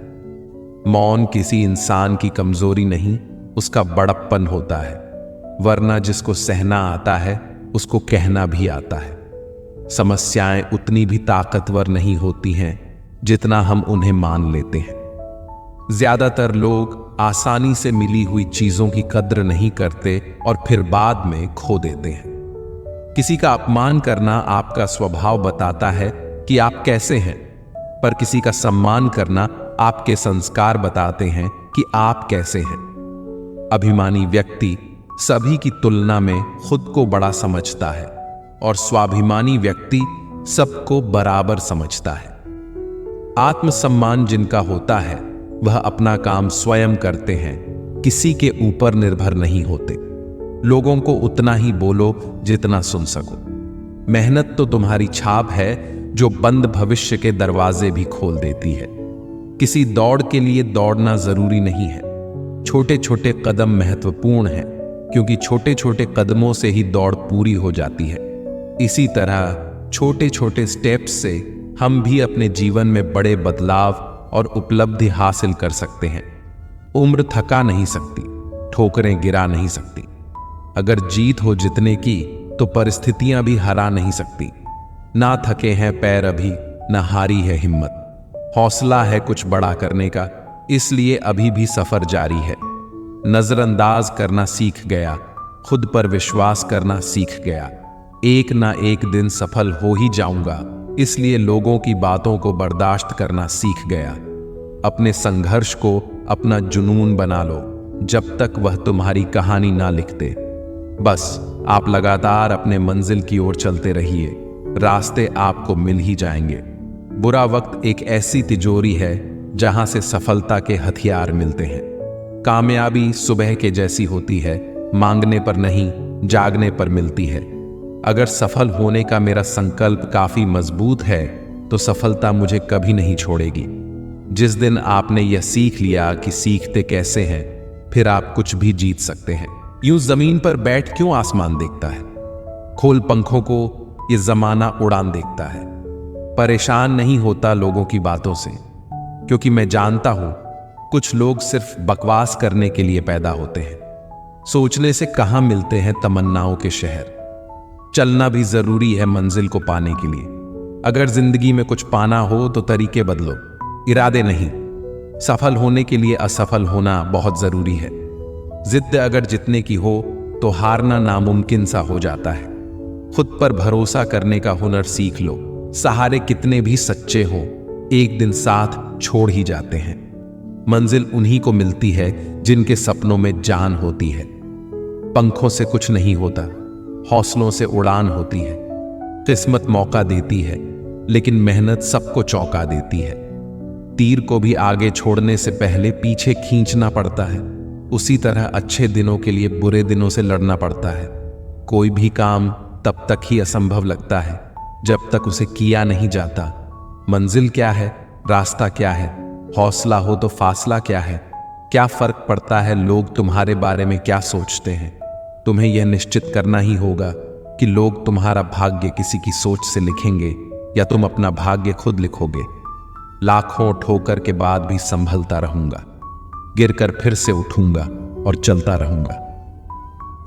मौन किसी इंसान की कमजोरी नहीं, उसका बड़प्पन होता है, वरना जिसको सहना आता है उसको कहना भी आता है। समस्याएं उतनी भी ताकतवर नहीं होती हैं जितना हम उन्हें मान लेते हैं। ज्यादातर लोग आसानी से मिली हुई चीजों की कद्र नहीं करते और फिर बाद में खो देते हैं। किसी का अपमान करना आपका स्वभाव बताता है कि आप कैसे हैं, पर किसी का सम्मान करना आपके संस्कार बताते हैं कि आप कैसे हैं। अभिमानी व्यक्ति सभी की तुलना में खुद को बड़ा समझता है और स्वाभिमानी व्यक्ति सबको बराबर समझता है। आत्मसम्मान जिनका होता है वह अपना काम स्वयं करते हैं, किसी के ऊपर निर्भर नहीं होते। लोगों को उतना ही बोलो जितना सुन सको। मेहनत तो तुम्हारी छाप है जो बंद भविष्य के दरवाजे भी खोल देती है। किसी दौड़ के लिए दौड़ना जरूरी नहीं है, छोटे छोटे कदम महत्वपूर्ण हैं, क्योंकि छोटे छोटे कदमों से ही दौड़ पूरी हो जाती है। इसी तरह छोटे छोटे स्टेप्स से हम भी अपने जीवन में बड़े बदलाव और उपलब्धि हासिल कर सकते हैं। उम्र थका नहीं सकती, ठोकरें गिरा नहीं सकती। अगर जीत हो जितने की तो परिस्थितियां भी हरा नहीं सकती। ना थके हैं पैर अभी, ना हारी है हिम्मत। हौसला है कुछ बड़ा करने का, इसलिए अभी भी सफर जारी है। नजरअंदाज करना सीख गया, खुद पर विश्वास करना सीख गया। एक ना एक दिन सफल हो ही जाऊंगा, इसलिए लोगों की बातों को बर्दाश्त करना सीख गया। अपने संघर्ष को अपना जुनून बना लो, जब तक वह तुम्हारी कहानी ना लिखते। बस आप लगातार अपने मंजिल की ओर चलते रहिए, रास्ते आपको मिल ही जाएंगे। बुरा वक्त एक ऐसी तिजोरी है जहां से सफलता के हथियार मिलते हैं। कामयाबी सुबह के जैसी होती है, मांगने पर नहीं, जागने पर मिलती है। अगर सफल होने का मेरा संकल्प काफी मजबूत है तो सफलता मुझे कभी नहीं छोड़ेगी। जिस दिन आपने यह सीख लिया कि सीखते कैसे हैं, फिर आप कुछ भी जीत सकते हैं। यूं जमीन पर बैठ क्यों आसमान देखता है? खोल पंखों को, ये जमाना उड़ान देखता है। परेशान नहीं होता लोगों की बातों से, क्योंकि मैं जानता हूं कुछ लोग सिर्फ बकवास करने के लिए पैदा होते हैं। सोचने से कहां मिलते हैं तमन्नाओं के शहर। चलना भी जरूरी है मंजिल को पाने के लिए। अगर जिंदगी में कुछ पाना हो तो तरीके बदलो, इरादे नहीं। सफल होने के लिए असफल होना बहुत जरूरी है। जिद्द अगर जितने की हो तो हारना नामुमकिन सा हो जाता है। खुद पर भरोसा करने का हुनर सीख लो। सहारे कितने भी सच्चे हो, एक दिन साथ छोड़ ही जाते हैं। मंजिल उन्हीं को मिलती है जिनके सपनों में जान होती है। पंखों से कुछ नहीं होता, हौसलों से उड़ान होती है। किस्मत मौका देती है, लेकिन मेहनत सबको चौंका देती है। तीर को भी आगे छोड़ने से पहले पीछे खींचना पड़ता है। उसी तरह अच्छे दिनों के लिए बुरे दिनों से लड़ना पड़ता है। कोई भी काम तब तक ही असंभव लगता है जब तक उसे किया नहीं जाता। मंजिल क्या है, रास्ता क्या है, हौसला हो तो फासला क्या है? क्या फर्क पड़ता है लोग तुम्हारे बारे में क्या सोचते हैं? तुम्हें यह निश्चित करना ही होगा कि लोग तुम्हारा भाग्य किसी की सोच से लिखेंगे या तुम अपना भाग्य खुद लिखोगे। लाखों ठोकर के बाद भी संभलता रहूंगा, गिरकर फिर से उठूंगा और चलता रहूंगा।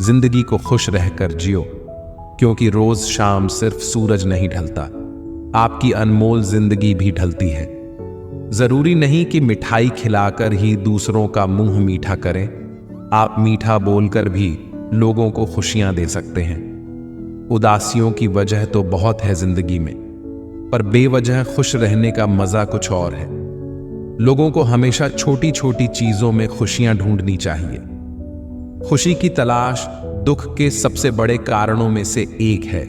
जिंदगी को खुश रहकर जियो, क्योंकि रोज शाम सिर्फ सूरज नहीं ढलता, आपकी अनमोल जिंदगी भी ढलती है। जरूरी नहीं कि मिठाई खिलाकर ही दूसरों का मुंह मीठा करें। आप मीठा बोलकर भी लोगों को खुशियां दे सकते हैं। उदासियों की वजह तो बहुत है जिंदगी में, पर बेवजह खुश रहने का मजा कुछ और है। लोगों को हमेशा छोटी छोटी चीजों में खुशियां ढूंढनी चाहिए। खुशी की तलाश दुख के सबसे बड़े कारणों में से एक है।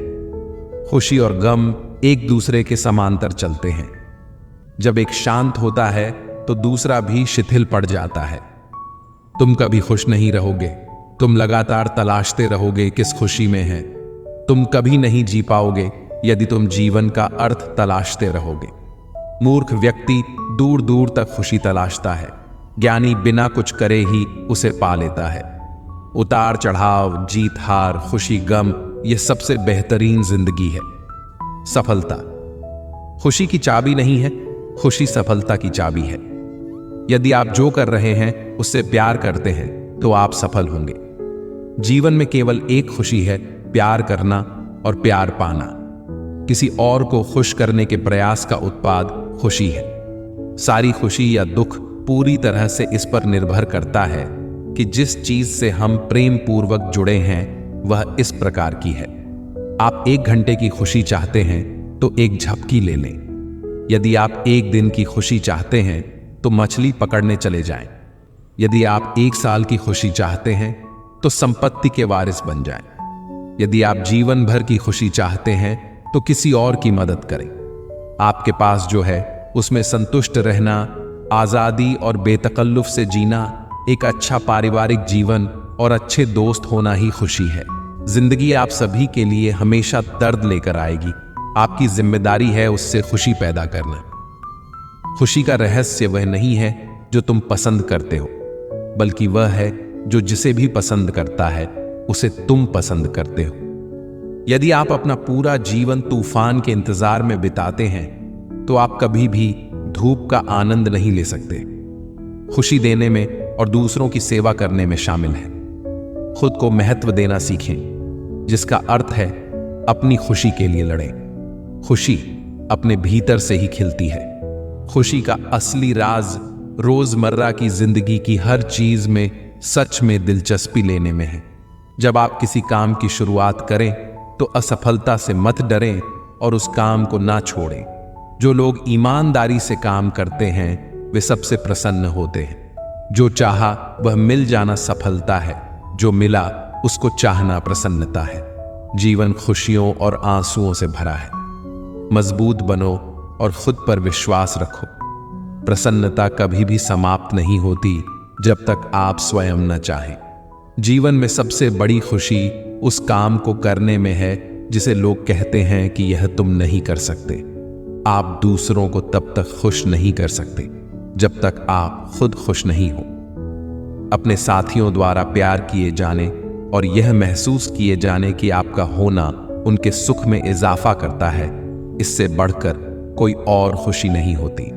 खुशी और गम एक दूसरे के समांतर चलते हैं। जब एक शांत होता है तो दूसरा भी शिथिल पड़ जाता है। तुम कभी खुश नहीं रहोगे, तुम लगातार तलाशते रहोगे किस खुशी में है। तुम कभी नहीं जी पाओगे यदि तुम जीवन का अर्थ तलाशते रहोगे। मूर्ख व्यक्ति दूर दूर तक खुशी तलाशता है, ज्ञानी बिना कुछ करे ही उसे पा लेता है। उतार चढ़ाव, जीत हार, खुशी गम यह सबसे बेहतरीन जिंदगी है। सफलता खुशी की चाबी नहीं है, खुशी सफलता की चाबी है। यदि आप जो कर रहे हैं उससे प्यार करते हैं तो आप सफल होंगे। जीवन में केवल एक खुशी है, प्यार करना और प्यार पाना। किसी और को खुश करने के प्रयास का उत्पाद खुशी है। सारी खुशी या दुख पूरी तरह से इस पर निर्भर करता है कि जिस चीज से हम प्रेम पूर्वक जुड़े हैं वह इस प्रकार की है। आप 1 घंटे की खुशी चाहते हैं तो एक झपकी ले लें। यदि आप 1 दिन की खुशी चाहते हैं तो मछली पकड़ने चले जाएं। यदि आप 1 साल की खुशी चाहते हैं तो संपत्ति के वारिस बन जाएं। यदि आप जीवन भर की खुशी चाहते हैं तो किसी और की मदद करें। आपके पास जो है उसमें संतुष्ट रहना, आजादी और बेतकल्लुफ से जीना, एक अच्छा पारिवारिक जीवन और अच्छे दोस्त होना ही खुशी है। जिंदगी आप सभी के लिए हमेशा दर्द लेकर आएगी। आपकी जिम्मेदारी है उससे खुशी पैदा करना। खुशी का रहस्य वह नहीं है जो तुम पसंद करते हो, बल्कि वह है जो जिसे भी पसंद करता है उसे तुम पसंद करते हो। यदि आप अपना पूरा जीवन तूफान के इंतजार में बिताते हैं तो आप कभी भी धूप का आनंद नहीं ले सकते। खुशी देने में और दूसरों की सेवा करने में शामिल है। खुद को महत्व देना सीखें, जिसका अर्थ है अपनी खुशी के लिए लड़ें। खुशी अपने भीतर से ही खिलती है। खुशी का असली राज रोजमर्रा की जिंदगी की हर चीज में सच में दिलचस्पी लेने में है। जब आप किसी काम की शुरुआत करें तो असफलता से मत डरें और उस काम को ना छोड़ें। जो लोग ईमानदारी से काम करते हैं वे सबसे प्रसन्न होते हैं। जो चाहा वह मिल जाना सफलता है, जो मिला उसको चाहना प्रसन्नता है। जीवन खुशियों और आंसुओं से भरा है। मजबूत बनो और खुद पर विश्वास रखो। प्रसन्नता कभी भी समाप्त नहीं होती जब तक आप स्वयं न चाहें। जीवन में सबसे बड़ी खुशी उस काम को करने में है जिसे लोग कहते हैं कि यह तुम नहीं कर सकते। आप दूसरों को तब तक खुश नहीं कर सकते जब तक आप खुद खुश नहीं हो। अपने साथियों द्वारा प्यार किए जाने और यह महसूस किए जाने कि आपका होना उनके सुख में इजाफा करता है, इससे बढ़कर कोई और खुशी नहीं होती।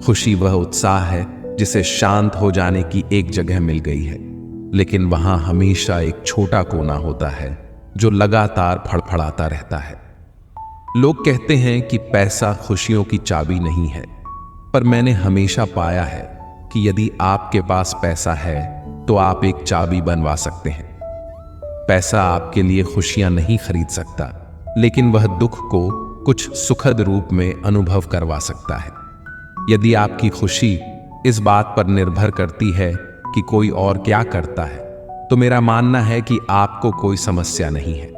खुशी वह उत्साह है जिसे शांत हो जाने की एक जगह मिल गई है, लेकिन वहां हमेशा एक छोटा कोना होता है जो लगातार फड़फड़ाता रहता है। लोग कहते हैं कि पैसा खुशियों की चाबी नहीं है, पर मैंने हमेशा पाया है कि यदि आपके पास पैसा है तो आप एक चाबी बनवा सकते हैं। पैसा आपके लिए खुशियां नहीं खरीद सकता, लेकिन वह दुख को कुछ सुखद रूप में अनुभव करवा सकता है। यदि आपकी खुशी इस बात पर निर्भर करती है कि कोई और क्या करता है, तो मेरा मानना है कि आपको कोई समस्या नहीं है।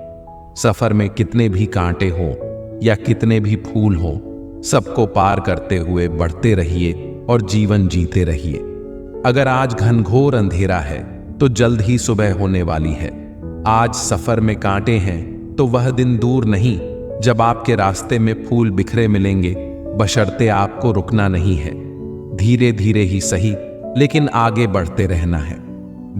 सफर में कितने भी कांटे हों या कितने भी फूल हों, सबको पार करते हुए बढ़ते रहिए और जीवन जीते रहिए। अगर आज घनघोर अंधेरा है तो जल्द ही सुबह होने वाली है। आज सफर में कांटे हैं तो वह दिन दूर नहीं जब आपके रास्ते में फूल बिखरे मिलेंगे, बशर्ते आपको रुकना नहीं है। धीरे धीरे ही सही, लेकिन आगे बढ़ते रहना है।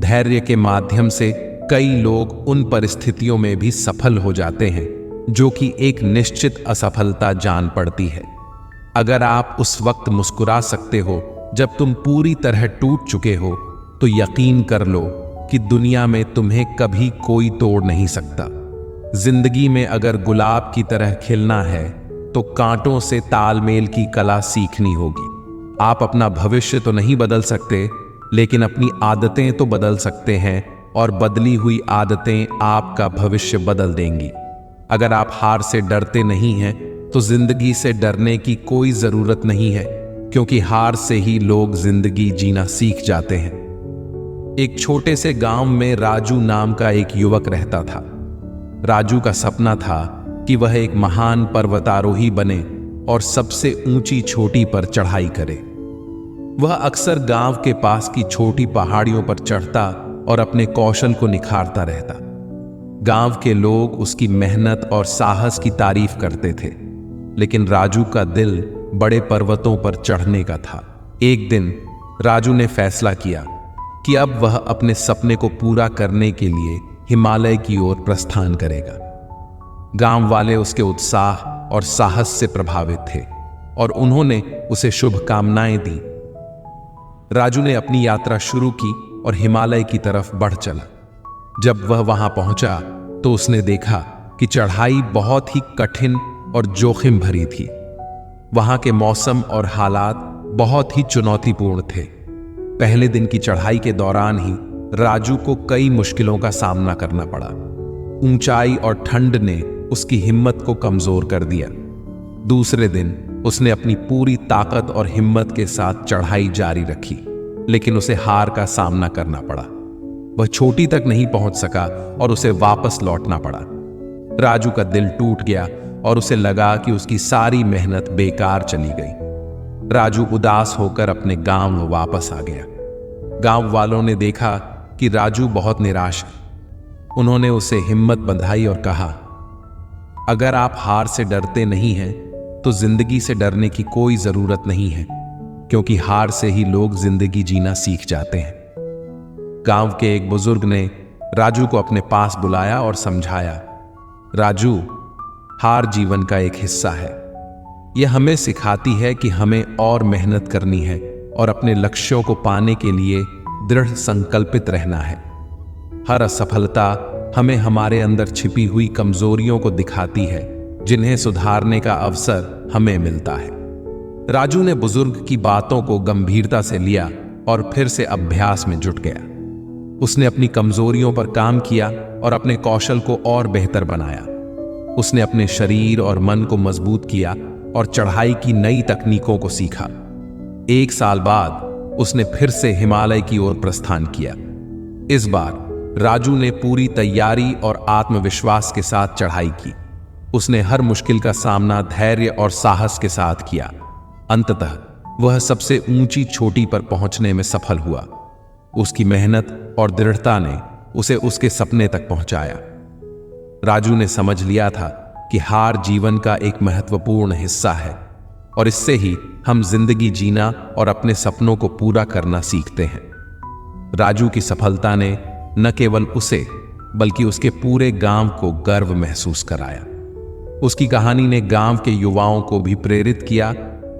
धैर्य के माध्यम से कई लोग उन परिस्थितियों में भी सफल हो जाते हैं जो कि एक निश्चित असफलता जान पड़ती है। अगर आप उस वक्त मुस्कुरा सकते हो जब तुम पूरी तरह टूट चुके हो, तो यकीन कर लो कि दुनिया में तुम्हें कभी कोई तोड़ नहीं सकता। जिंदगी में अगर गुलाब की तरह खिलना है तो कांटों से तालमेल की कला सीखनी होगी। आप अपना भविष्य तो नहीं बदल सकते, लेकिन अपनी आदतें तो बदल सकते हैं, और बदली हुई आदतें आपका भविष्य बदल देंगी। अगर आप हार से डरते नहीं हैं तो जिंदगी से डरने की कोई जरूरत नहीं है, क्योंकि हार से ही लोग जिंदगी जीना सीख जाते हैं। एक छोटे से गांव में राजू नाम का एक युवक रहता था। राजू का सपना था कि वह एक महान पर्वतारोही बने और सबसे ऊंची चोटी पर चढ़ाई करे। वह अक्सर गांव के पास की छोटी पहाड़ियों पर चढ़ता और अपने कौशल को निखारता रहता। गांव के लोग उसकी मेहनत और साहस की तारीफ करते थे, लेकिन राजू का दिल बड़े पर्वतों पर चढ़ने का था। एक दिन राजू ने फैसला किया कि अब वह अपने सपने को पूरा करने के लिए हिमालय की ओर प्रस्थान करेगा। गांव वाले उसके उत्साह और साहस से प्रभावित थे और उन्होंने उसे शुभकामनाएं दी। राजू ने अपनी यात्रा शुरू की और हिमालय की तरफ बढ़ चला। जब वह वहां पहुंचा तो उसने देखा कि चढ़ाई बहुत ही कठिन और जोखिम भरी थी। वहां के मौसम और हालात बहुत ही चुनौतीपूर्ण थे। पहले दिन की चढ़ाई के दौरान ही राजू को कई मुश्किलों का सामना करना पड़ा। ऊंचाई और ठंड ने उसकी हिम्मत को कमजोर कर दिया। दूसरे दिन उसने अपनी पूरी ताकत और हिम्मत के साथ चढ़ाई जारी रखी, लेकिन उसे हार का सामना करना पड़ा। वह चोटी तक नहीं पहुंच सका और उसे वापस लौटना पड़ा। राजू का दिल टूट गया और उसे लगा कि उसकी सारी मेहनत बेकार चली गई। राजू उदास होकर अपने गांव वापस आ गया। गांव वालों ने देखा कि राजू बहुत निराश है। उन्होंने उसे हिम्मत बंधाई और कहा, अगर आप हार से डरते नहीं हैं तो जिंदगी से डरने की कोई जरूरत नहीं है, क्योंकि हार से ही लोग जिंदगी जीना सीख जाते हैं। गांव के एक बुजुर्ग ने राजू को अपने पास बुलाया और समझाया, राजू, हार जीवन का एक हिस्सा है। यह हमें सिखाती है कि हमें और मेहनत करनी है और अपने लक्ष्यों को पाने के लिए दृढ़ संकल्पित रहना है। हर असफलता हमें हमारे अंदर छिपी हुई कमजोरियों को दिखाती है, जिन्हें सुधारने का अवसर हमें मिलता है। राजू ने बुजुर्ग की बातों को गंभीरता से लिया और फिर से अभ्यास में जुट गया। उसने अपनी कमजोरियों पर काम किया और अपने कौशल को और बेहतर बनाया। उसने अपने शरीर और मन को मजबूत किया और चढ़ाई की नई तकनीकों को सीखा। 1 साल बाद उसने फिर से हिमालय की ओर प्रस्थान किया। इस बार राजू ने पूरी तैयारी और आत्मविश्वास के साथ चढ़ाई की। उसने हर मुश्किल का सामना धैर्य और साहस के साथ किया। अंततः वह सबसे ऊंची चोटी पर पहुंचने में सफल हुआ। उसकी मेहनत और दृढ़ता ने उसे उसके सपने तक पहुंचाया। राजू ने समझ लिया था कि हार जीवन का एक महत्वपूर्ण हिस्सा है और इससे ही हम जिंदगी जीना और अपने सपनों को पूरा करना सीखते हैं। राजू की सफलता ने न केवल उसे बल्कि उसके पूरे गांव को गर्व महसूस कराया। उसकी कहानी ने गांव के युवाओं को भी प्रेरित किया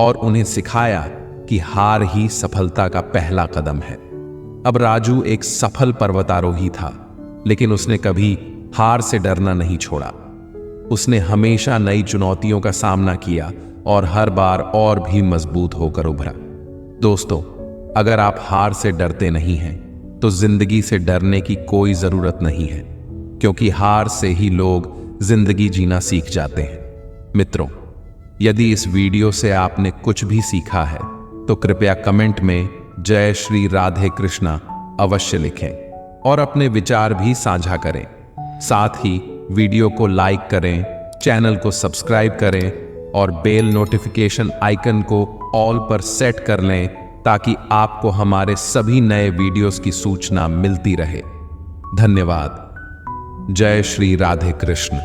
और उन्हें सिखाया कि हार ही सफलता का पहला कदम है। अब राजू एक सफल पर्वतारोही था, लेकिन उसने कभी हार से डरना नहीं छोड़ा। उसने हमेशा नई चुनौतियों का सामना किया और हर बार और भी मजबूत होकर उभरा। दोस्तों, अगर आप हार से डरते नहीं हैं तो जिंदगी से डरने की कोई जरूरत नहीं है, क्योंकि हार से ही लोग जिंदगी जीना सीख जाते हैं। मित्रों, यदि इस वीडियो से आपने कुछ भी सीखा है तो कृपया कमेंट में जय श्री राधे कृष्णा अवश्य लिखें और अपने विचार भी साझा करें। साथ ही वीडियो को लाइक करें, चैनल को सब्सक्राइब करें और बेल नोटिफिकेशन आइकन को ऑल पर सेट कर लें ताकि आपको हमारे सभी नए वीडियोस की सूचना मिलती रहे। धन्यवाद। जय श्री राधे कृष्ण।